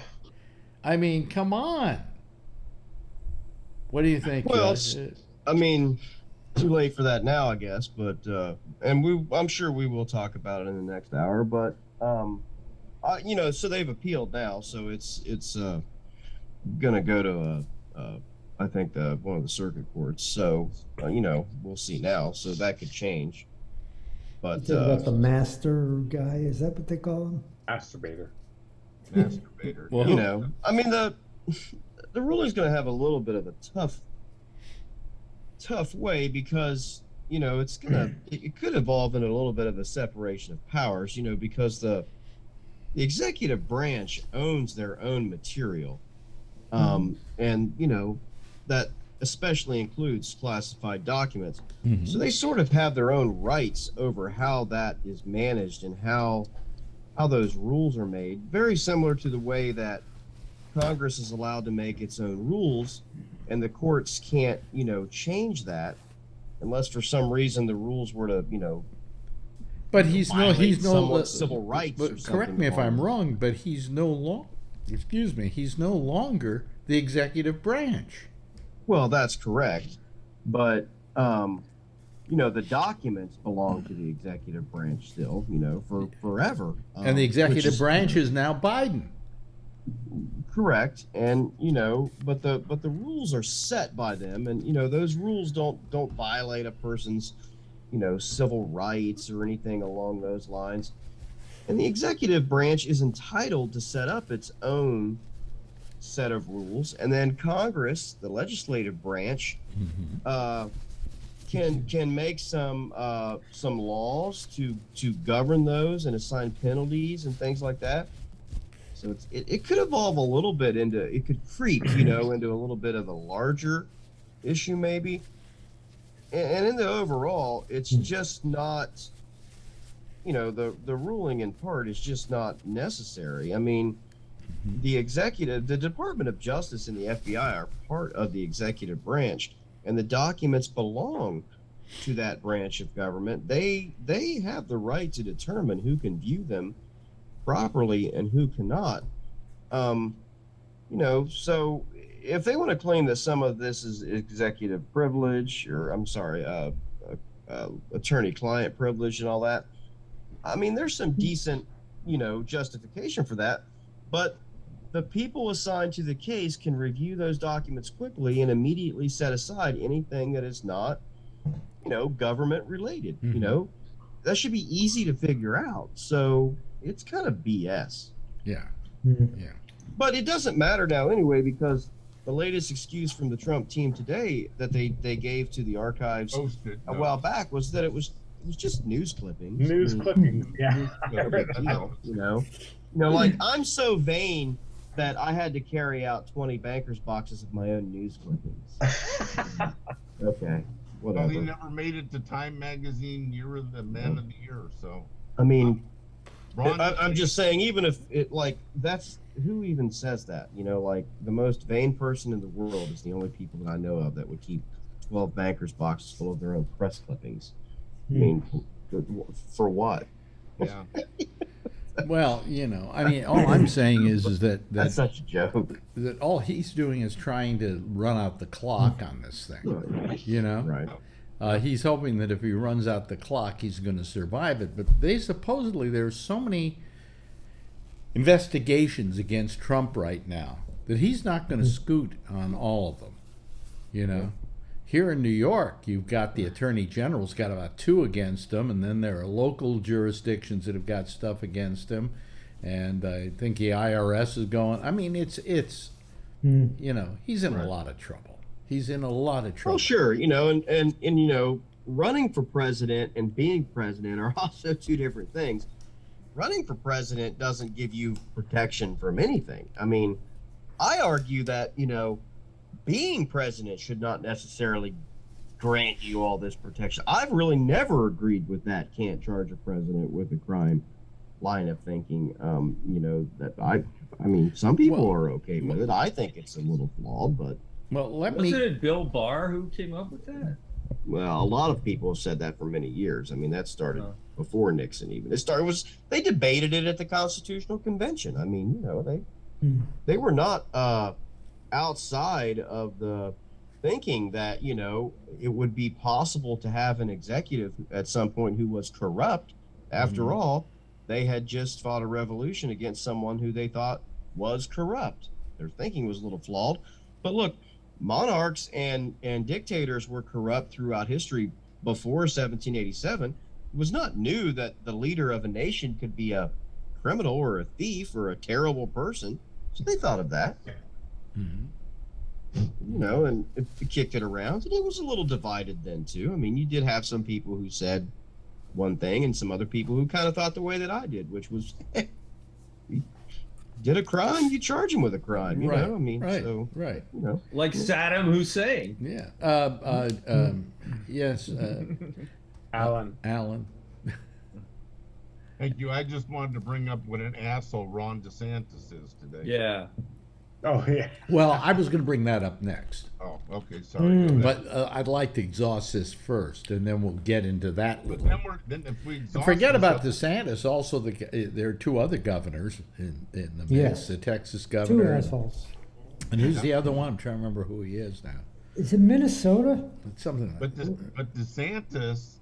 I mean, come on. What do you think? Well, Josh? I mean, too late for that now, I guess. But I'm sure we will talk about it in the next hour. But so they've appealed now, so it's gonna go to I think one of the circuit courts. So we'll see now. So that could change. But You talking about the master guy? Is that what they call him? Masturbator. Masturbator. Well, I mean the ruling's going to have a little bit of a tough way because it could evolve into a little bit of a separation of powers, because the executive branch owns their own material, and that especially includes classified documents. So they sort of have their own rights over how that is managed and how those rules are made, very similar to the way that Congress is allowed to make its own rules, and the courts can't, change that unless for some reason the rules were to, but he's no someone's civil rights. But correct me if I'm wrong, but he's no longer the executive branch. Well, that's correct, but the documents belong to the executive branch still, for forever. And the executive branch is now Biden. Correct, and but the rules are set by them, and those rules don't violate a person's civil rights or anything along those lines. And the executive branch is entitled to set up its own set of rules, and then Congress, the legislative branch, can make some laws to govern those and assign penalties and things like that. So it could evolve a little bit it could creep, into a little bit of a larger issue maybe. And in the overall, it's just not, the ruling in part is just not necessary. I mean, the Department of Justice and the FBI are part of the executive branch, and the documents belong to that branch of government. They have the right to determine who can view them properly and who cannot. So if they want to claim that some of this is executive privilege, or attorney-client privilege and all that, I mean, there's some decent, justification for that. But the people assigned to the case can review those documents quickly and immediately set aside anything that is not, government related. That should be easy to figure out. So it's kind of BS. Yeah. Mhm. Yeah. But it doesn't matter now anyway, because the latest excuse from the Trump team today that they gave to the archives Posted, a no. while back was that it was just news clippings. News clippings. Yeah. No big deal, you know. Like I'm so vain that I had to carry out 20 bankers boxes of my own news clippings. Okay, whatever. Well, he never made it to Time Magazine Year of the Man of the Year, so. I mean, Ron, I'm just saying, even if it like that's who even says that, like the most vain person in the world is the only people that I know of that would keep 12 bankers boxes full of their own press clippings. I mean, for what? yeah. Well, I mean, all I'm saying is that That's such a joke. that all he's doing is trying to run out the clock on this thing. Right. He's hoping that if he runs out the clock, he's going to survive it. But there's so many investigations against Trump right now that he's not going to scoot on all of them. Here in New York, you've got the Attorney General's got about 2 against him, and then there are local jurisdictions that have got stuff against him, and I think the IRS is going. I mean, it's he's in a lot of trouble. He's in a lot of trouble. Well, sure, and running for president and being president are also 2 different things. Running for president doesn't give you protection from anything. I mean, I argue that, being president should not necessarily grant you all this protection. I've really never agreed with that can't charge a president with a crime line of thinking. That I mean, some people are okay with it. I think it's a little flawed, but wasn't it Bill Barr who came up with that? Well, a lot of people have said that for many years. I mean, that started before Nixon even. They debated it at the Constitutional Convention. I mean, they were not outside of the thinking that, it would be possible to have an executive at some point who was corrupt. After all, they had just fought a revolution against someone who they thought was corrupt. Their thinking was a little flawed. But look, monarchs and dictators were corrupt throughout history before 1787. It was not new that the leader of a nation could be a criminal or a thief or a terrible person. So they thought of that. And it kicked it around, and it was a little divided then too. I mean, you did have some people who said one thing and some other people who kind of thought the way that I did, which was, you did a crime, you charge him with a crime, you know? I mean, like Saddam Hussein. Yeah. Yes. Alan. Thank you. I just wanted to bring up what an asshole Ron DeSantis is today. Yeah. Oh, yeah. Well, I was going to bring that up next. Oh, okay. Sorry. But I'd like to exhaust this first, and then we'll get into that. But then if we exhaust forget about DeSantis. Also, there are 2 other governors in the mix. Yes. The Texas 2 governor. assholes. And who's the other one? I'm trying to remember who he is now. Is it Minnesota? It's something like But DeSantis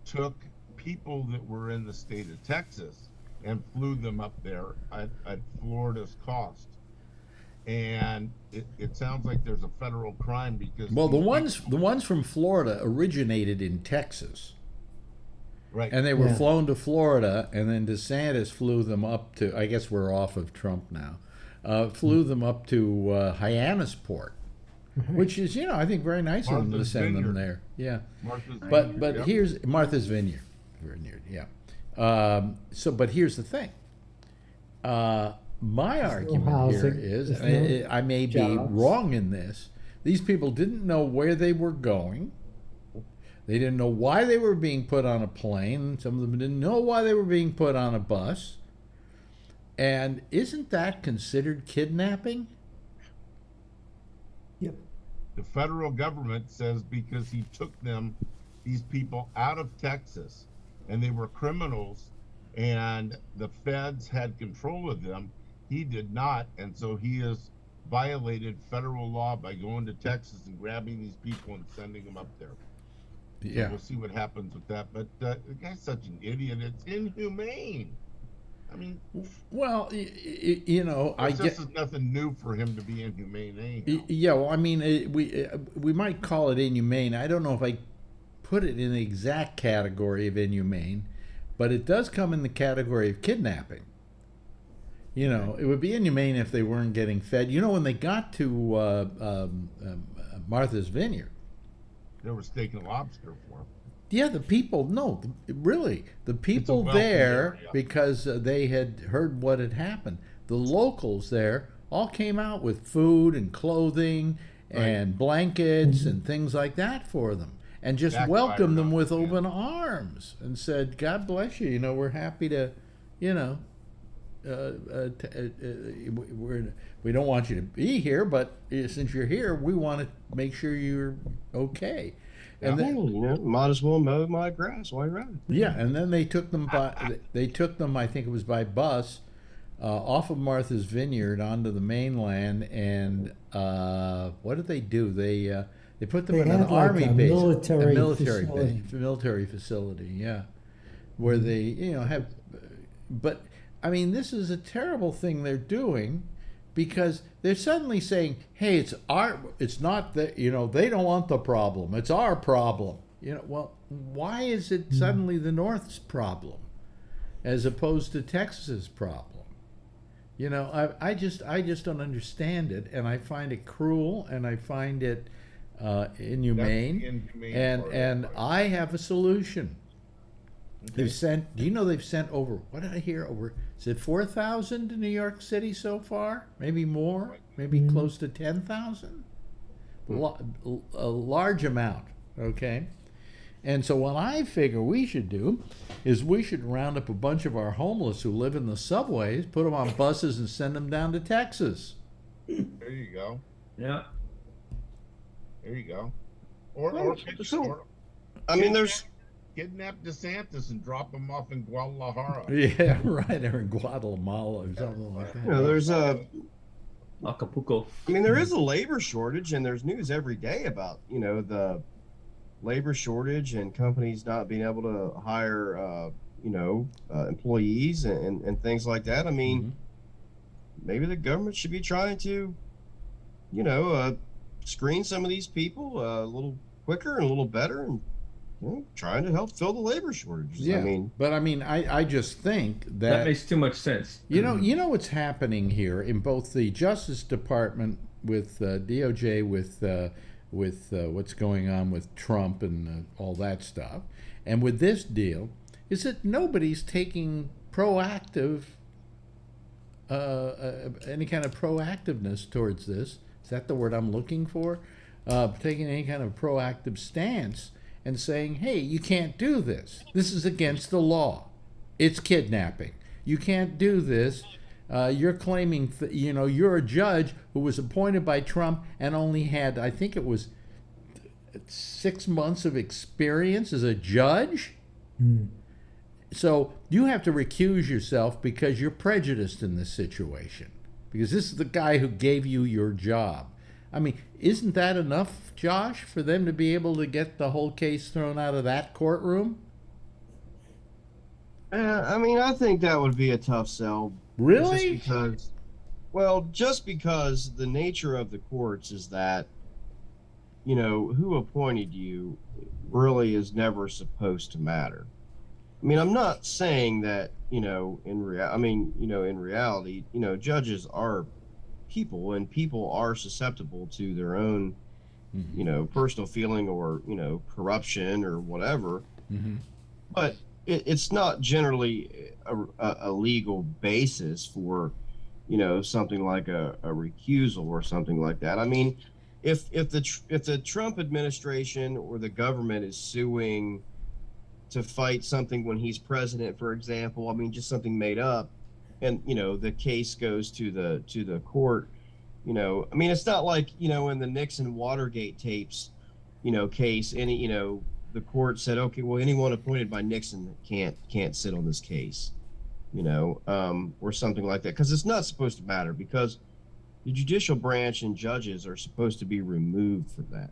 took people that were in the state of Texas and flew them up there at Florida's cost. And it sounds like there's a federal crime because the ones from Florida originated in Texas, right? And they were flown to Florida, and then DeSantis flew them up to. I guess we're off of Trump now. Flew them up to Hyannisport, which is I think very nice of them to send them there. Yeah, but here's Martha's Vineyard. Yeah. But here's the thing. My argument here is, and I may be wrong in this, these people didn't know where they were going. They didn't know why they were being put on a plane. Some of them didn't know why they were being put on a bus. And isn't that considered kidnapping? Yep. The federal government says because he took these people out of Texas, and they were criminals, and the feds had control of them. He did not, and so he has violated federal law by going to Texas and grabbing these people and sending them up there. Yeah. So we'll see what happens with that. But the guy's such an idiot. It's inhumane. I mean, well, I guess this is nothing new for him to be inhumane anyhow. Yeah, well, I mean, we might call it inhumane. I don't know if I put it in the exact category of inhumane, but it does come in the category of kidnapping. You know, it would be inhumane if they weren't getting fed. You know, when they got to Martha's Vineyard, They were steak and lobster for him. yeah, the people, no, really, the people wealthy there, area. because they had heard what had happened, the locals there all came out with food and clothing and blankets and things like that for them, and just Backfired welcomed them on with them, yeah. open arms and said, God bless you, you know, we're happy to, you know, we don't want you to be here, but since you're here, we want to make sure you're okay. And Yeah, then, you know, might as well mow my grass while you're at it. yeah, and then they took them I think it was by bus, off of Martha's Vineyard onto the mainland, and what did they do? They put them They in an had like army a base, military military facility, yeah, where they, you know, have. But I mean, this is a terrible thing they're doing, because they're suddenly saying, "Hey, it's not that, you know, they don't want the problem. It's our problem." You know, well, why is it suddenly the North's problem, as opposed to Texas's problem? You know, I just don't understand it, and I find it cruel, and I find it inhumane, That's the inhumane and part, and right. I have a solution. Okay. They've sent. Do you know they've sent over? What did I hear? Over, is it 4,000 to New York City so far? Maybe more. Maybe close to 10,000. A large amount. Okay. And so what I figure we should do is we should round up a bunch of our homeless who live in the subways, put them on buses, and send them down to Texas. There you go. Yeah. There you go. Or I mean, there's kidnap DeSantis and drop him off in Guadalajara. Yeah, right. Or in Guatemala or something like that. you know, there's a. Acapulco. I mean, there is a labor shortage, and there's news every day about, you know, the labor shortage and companies not being able to hire, employees and things like that. I mean, maybe the government should be trying to, you know, screen some of these people a little quicker and a little better, and, you know, trying to help fill the labor shortages. Yeah, I just think That makes too much sense. you know what's happening here in both the Justice Department with DOJ with what's going on with Trump and all that stuff, and with this deal, is that nobody's taking proactive any kind of proactiveness towards this. Is that the word I'm looking for? Taking any kind of proactive stance and saying, hey, you can't do this. This is against the law. It's kidnapping. You can't do this. You're claiming, you're a judge who was appointed by Trump and only had, I think it was 6 months of experience as a judge. So you have to recuse yourself because you're prejudiced in this situation. Because this is the guy who gave you your job. I mean, isn't that enough, Josh, for them to be able to get the whole case thrown out of that courtroom? I mean, I think that would be a tough sell. Really? Just because the nature of the courts is that, you know, who appointed you really is never supposed to matter. I mean, I'm not saying that, in reality, judges are people, and people are susceptible to their own, personal feeling or, corruption or whatever. But it's not generally a legal basis for, something like a recusal or something like that. I mean, if the Trump administration or the government is suing to fight something when he's president, for example, I mean, just something made up, and the case goes to the court, I mean, it's not like, in the Nixon Watergate tapes, case, any, the court said, okay, well, anyone appointed by Nixon can't sit on this case, or something like that, because it's not supposed to matter, because the judicial branch and judges are supposed to be removed from that.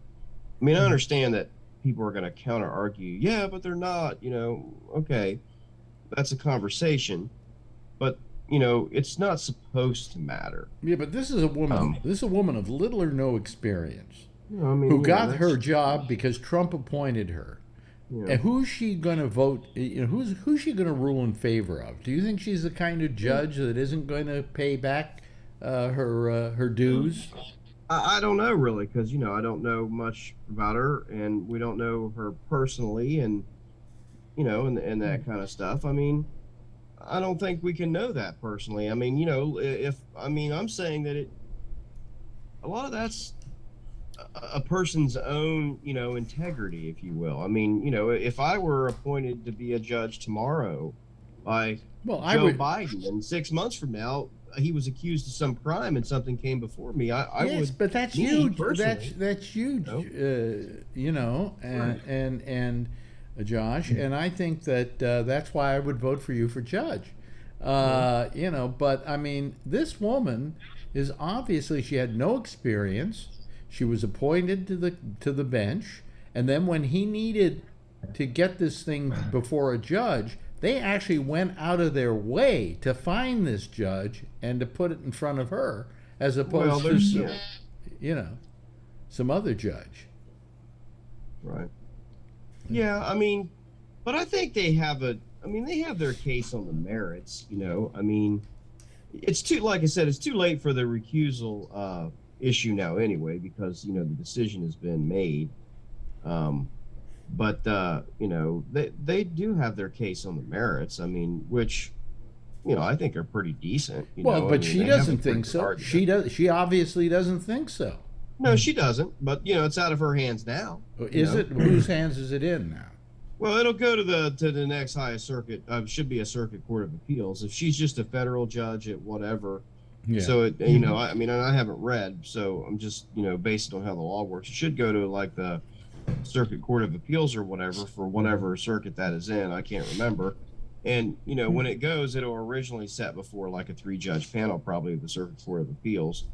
I mean, I understand that people are going to counter argue, yeah, but they're not, okay, that's a conversation, but it's not supposed to matter. Yeah, but this is a woman. This is a woman of little or no experience, I mean, who got her job because Trump appointed her. You know. And who's she going to vote? You know, who's she going to rule in favor of? Do you think she's the kind of judge that isn't going to pay back her dues? I don't know really, because I don't know much about her, and we don't know her personally, and and that kind of stuff. I mean, I don't think we can know that personally. I mean, I'm saying that a lot of that's a person's own, integrity, if you will. I mean, if I were appointed to be a judge tomorrow by Joe Biden, and 6 months from now he was accused of some crime and something came before me, I would. Yes, but that's huge. That's huge. And Josh, and I think that that's why I would vote for you for judge. But I mean, this woman is obviously, she had no experience. She was appointed to the bench, and then when he needed to get this thing before a judge, they actually went out of their way to find this judge and to put it in front of her, as opposed to some other judge. Right. Yeah, I mean, but I think they have their case on the merits. I mean, it's like I said, it's too late for the recusal issue now anyway, because the decision has been made. But they do have their case on the merits. I mean, which I think are pretty decent. But she doesn't think so. She obviously doesn't think so. No, she doesn't. But it's out of her hands now. Is it? Whose hands is it in now? Well, it'll go to the next highest circuit. Should be a circuit court of appeals. If she's just a federal judge at whatever. Yeah. So I mean, I haven't read, so I'm just based on how the law works. It should go to like the circuit court of appeals or whatever, for whatever circuit that is in. I can't remember. And when it goes, it'll originally set before like a 3-judge panel, probably the circuit court of appeals.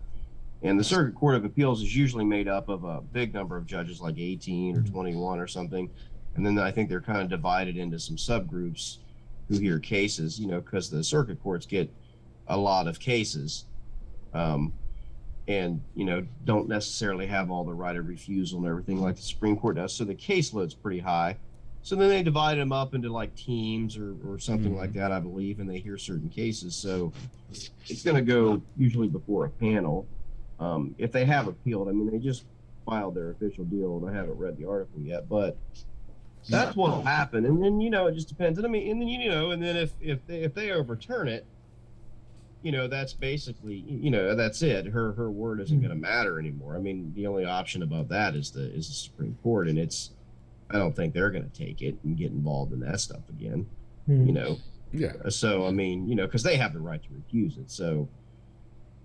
And the circuit court of appeals is usually made up of a big number of judges, like 18 or 21 or something. And then I think they're kind of divided into some subgroups who hear cases, because the circuit courts get a lot of cases, and don't necessarily have all the right of refusal and everything like the Supreme Court does. So the caseload's pretty high. So then they divide them up into like teams or something like that, I believe, and they hear certain cases. So it's going to go usually before a panel. If they have appealed, I mean, they just filed their official deal, and I haven't read the article yet, but that's what'll happen. And then it just depends. And I mean, and then and then if they overturn it, that's basically, that's it. Her word isn't going to matter anymore. I mean, the only option above that is the Supreme Court, and I don't think they're going to take it and get involved in that stuff again. Yeah. So I mean, because they have the right to recuse it. So,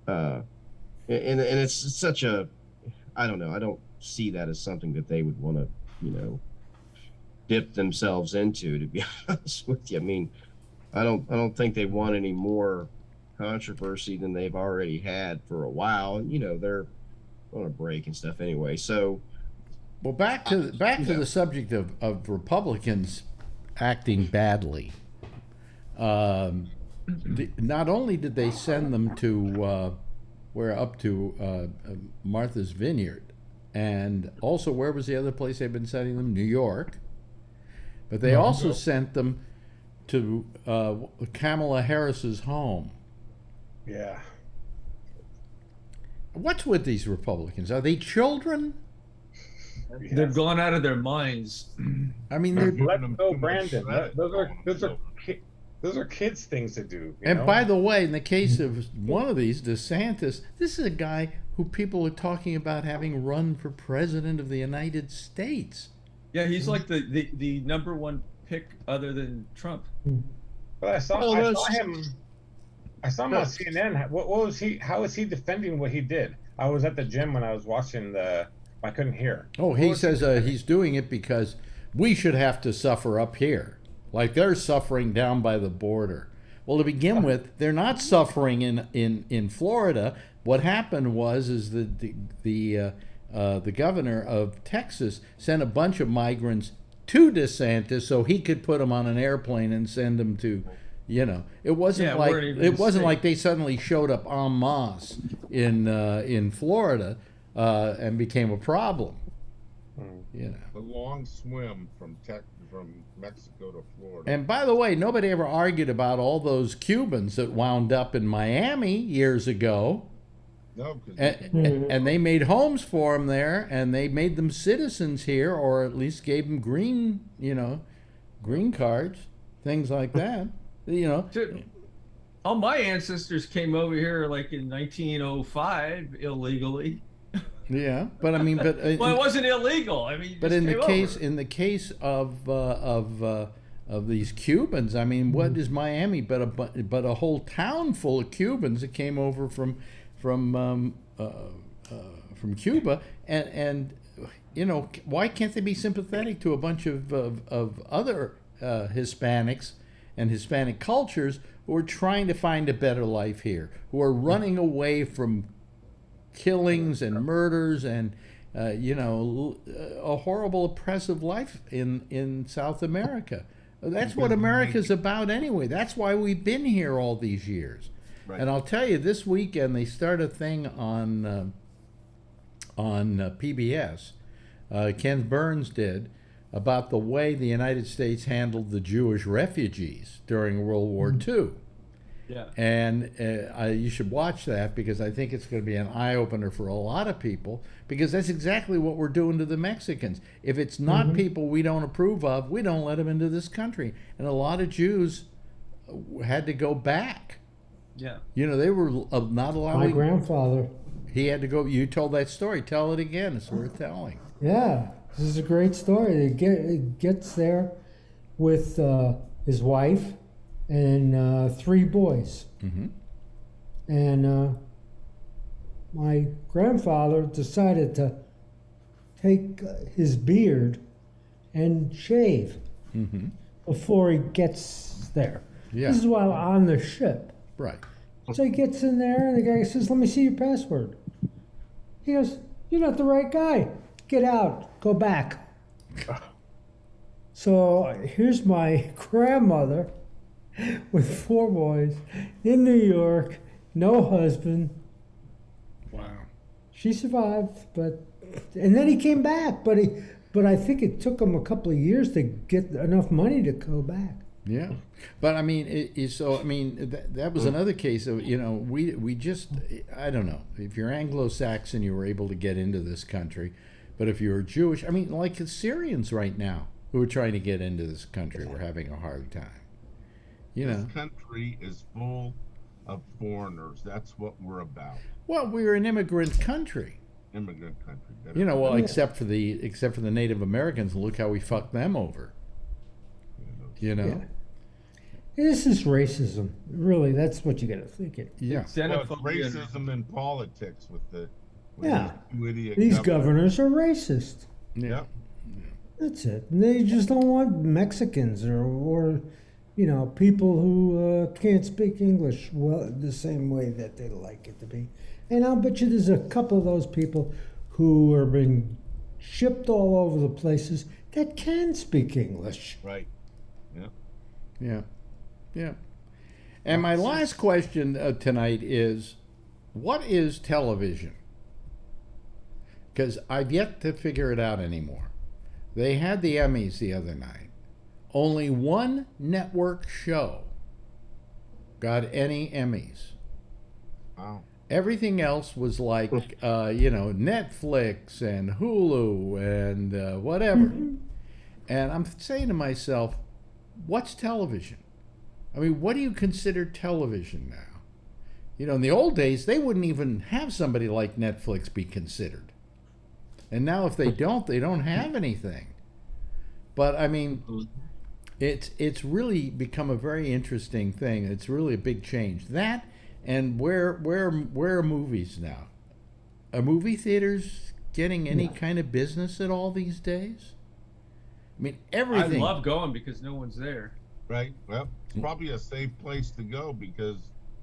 and it's such a, I don't know. I don't see that as something that they would want to, dip themselves into. To be honest with you, I mean, I don't think they want any more controversy than they've already had for a while, and they're on a break and stuff anyway. So, well, back to the subject of Republicans acting badly. Not only did they send them to up to Martha's Vineyard, and also where was the other place they've been sending them? New York. But they also sent them to Kamala Harris's home. Yeah. What's with these Republicans? Are they children? Yes. They've gone out of their minds. I mean, they're. Let's go, Brandon. Those are kids' things to do. And by the way, in the case of one of these, DeSantis, this is a guy who people are talking about having run for president of the United States. Yeah, he's like the number one pick other than Trump. But I saw him on CNN. What was he? How is he defending what he did? I was at the gym when I was watching I couldn't hear. Oh, he says he's doing it because we should have to suffer up here, like they're suffering down by the border. Well, to begin with, they're not suffering in Florida. What happened is the governor of Texas sent a bunch of migrants to DeSantis so he could put them on an airplane and send them to, it wasn't like they suddenly showed up en masse in Florida and became a problem. The long swim from Texas from Mexico to Florida. And by the way, nobody ever argued about all those Cubans that wound up in Miami years ago. No, because And they made homes for them there, and they made them citizens here, or at least gave them green cards, things like that. Dude, all my ancestors came over here like in 1905 illegally. Yeah, but I mean, Well, it wasn't illegal. I mean, but in the case of these Cubans, I mean, what is Miami but a whole town full of Cubans that came over from Cuba, and why can't they be sympathetic to a bunch of other Hispanics and Hispanic cultures who are trying to find a better life here, who are running away from killings and murders and a horrible oppressive life in South America. That's what America's about anyway. That's why we've been here all these years. Right. And I'll tell you, this weekend they start a thing on PBS. Ken Burns did, about the way the United States handled the Jewish refugees during World War II. Yeah. And you should watch that, because I think it's going to be an eye-opener for a lot of people, because that's exactly what we're doing to the Mexicans. If it's not people we don't approve of, we don't let them into this country. And a lot of Jews had to go back. Yeah. They were not allowing... My grandfather. He had to go... You told that story. Tell it again. It's worth telling. Yeah, this is a great story. He gets there with his wife and 3 boys. Mm-hmm. And my grandfather decided to take his beard and shave before he gets there. Yeah. This is while on the ship. Right. So he gets in there, and the guy says, "Let me see your password." He goes, "You're not the right guy. Get out. Go back." So here's my grandmother with 4 boys in New York, no husband. Wow. She survived, and then he came back, but I think it took him a couple of years to get enough money to go back. Yeah, but I mean, that was another case of we just, I don't know, if you're Anglo-Saxon, you were able to get into this country, but if you're Jewish, I mean, like the Syrians right now who are trying to get into this country, we're having a hard time. This country is full of foreigners. That's what we're about. Well, we're an immigrant country. Immigrant country. Except for the Native Americans. Look how we fucked them over. Yeah. This is racism. Really, that's what you got to think it. Yeah. It's racism in politics with the idiot These governors are racist. Yeah. That's it. And they just don't want Mexicans or people who can't speak English well the same way that they like it to be. And I'll bet you there's a couple of those people who are being shipped all over the places that can speak English. Right. Yeah. And my last question tonight is, what is television? Because I've yet to figure it out anymore. They had the Emmys the other night. Only one network show got any Emmys. Wow. Everything else was like, Netflix and Hulu and whatever. And I'm saying to myself, what's television? I mean, what do you consider television now? In the old days, they wouldn't even have somebody like Netflix be considered. And now if they don't have anything. But I mean, it's really become a very interesting thing. It's really a big change. That, and where are movies now? Are movie theaters getting any kind of business at all these days? I mean, everything. I love going because no one's there. Right. Well, it's probably a safe place to go because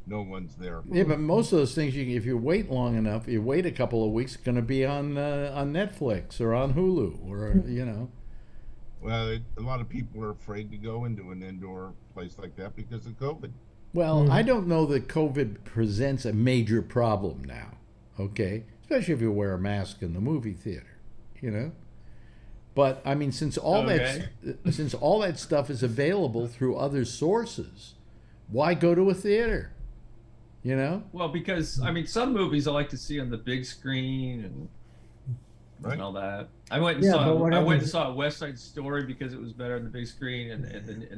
no one's there. Yeah, but most of those things, if you wait long enough, you wait a couple of weeks, it's going to be on Netflix or on Hulu or Well, a lot of people are afraid to go into an indoor place like that because of COVID. Well, I don't know that COVID presents a major problem now. Okay, especially if you wear a mask in the movie theater, But I mean, since all that stuff is available through other sources, why go to a theater? You know? Well, because I mean, some movies I like to see on the big screen and all that. I went and saw West Side Story because it was better on the big screen, and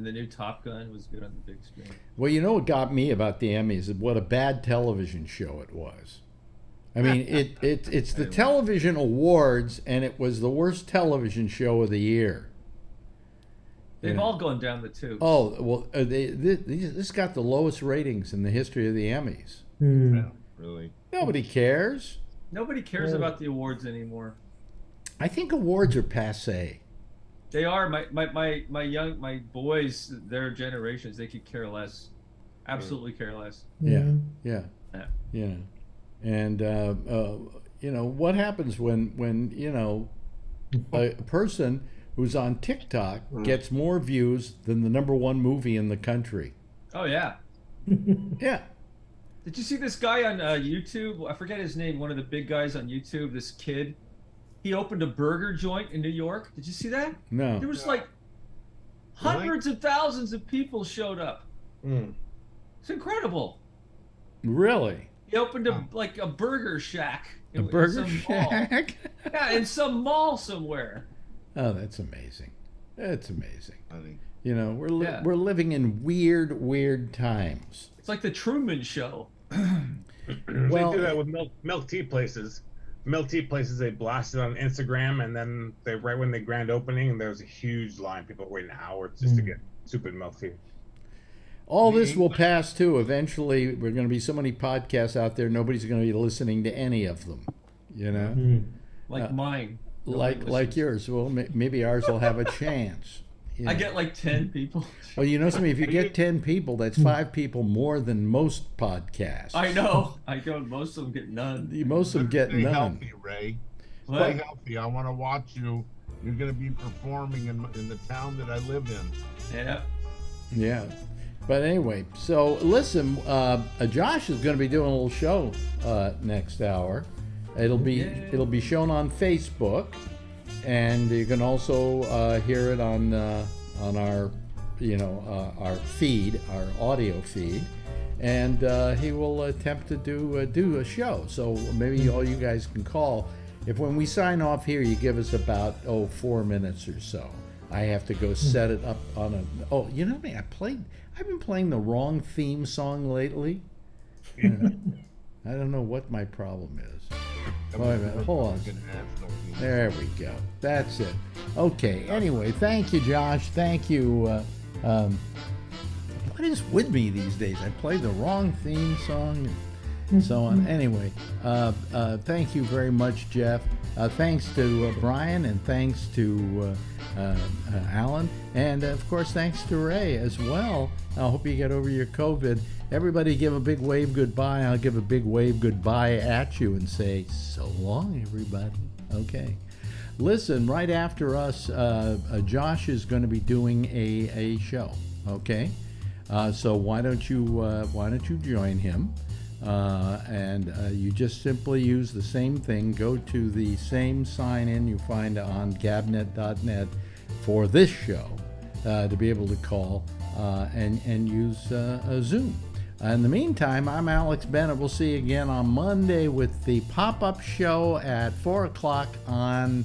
the new Top Gun was good on the big screen. Well, you know what got me about the Emmys is what a bad television show it was. I mean, it's the television awards, and it was the worst television show of the year. They've all gone down the tubes. Oh, well, this got the lowest ratings in the history of the Emmys. Yeah, really. Nobody cares. Nobody cares about the awards anymore. I think awards are passé. They are. My boys, their generations, they could care less. Absolutely care less. Yeah. And you know what happens when you know a person who's on TikTok gets more views than the #1 movie in the country. Oh yeah. Yeah. Did you see this guy on YouTube? I forget his name. One of the big guys on YouTube. This kid. He opened a burger joint in New York. Did you see that? No. There was like hundreds of thousands of people showed up. It's incredible. Really? He opened a burger shack. A burger shack? Yeah, in some mall somewhere. Oh, that's amazing. That's amazing. I think You know, we're living in weird times. It's like the Truman Show. Well, they do that with milk tea places. Milk tea places, they blast it on Instagram, and then right when the grand opening, there was a huge line. People were waiting hours just to get stupid milk tea. All this will pass too. Eventually, we're going to be so many podcasts out there, nobody's going to be listening to any of them. You know, like mine, like yours. Well, maybe ours will have a chance. You know? I get like 10 people. Well, you know something. If you get 10 people, that's 5 people more than most podcasts. I know. Most of them get none. Most of them get Stay none. healthy, Ray. Stay healthy. I want to watch you. You're going to be performing in the town that I live in. Yeah. Yeah. But anyway, so listen, Josh is going to be doing a little show next hour. It'll be shown on Facebook, and you can also hear it on our our feed, our audio feed, and he will attempt to do a show. So maybe all you guys can call. If when we sign off here, you give us about 4 minutes or so. I have to go set it up on a. Oh, you know me. I've been playing the wrong theme song lately. I don't know what my problem is. Wait a minute. Hold on. There we go. That's it. Okay. Anyway, thank you, Josh. Thank you. What is with me these days? I play the wrong theme song and so on. Anyway, thank you very much, Jeff. Thanks to Brian, and thanks to Alan, and of course thanks to Ray as well. I hope you get over your COVID. Everybody give a big wave goodbye. I'll give a big wave goodbye at you and say so long, everybody. Okay. Listen, right after us, Josh is going to be doing a show. Okay. So why don't you join him? And you just simply use the same thing. Go to the same sign-in you find on gabnet.net for this show to be able to call and use Zoom. In the meantime, I'm Alex Bennett. We'll see you again on Monday with the pop-up show at 4 o'clock on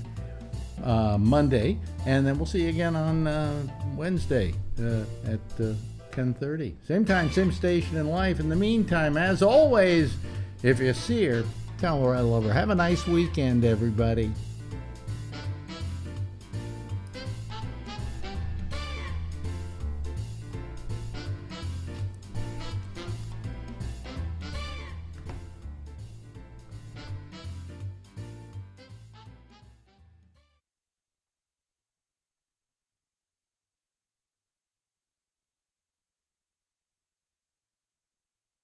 Monday. And then we'll see you again on Wednesday at 10:30. Same time, same station in life. In the meantime, as always, if you see her, tell her I love her. Have a nice weekend, everybody.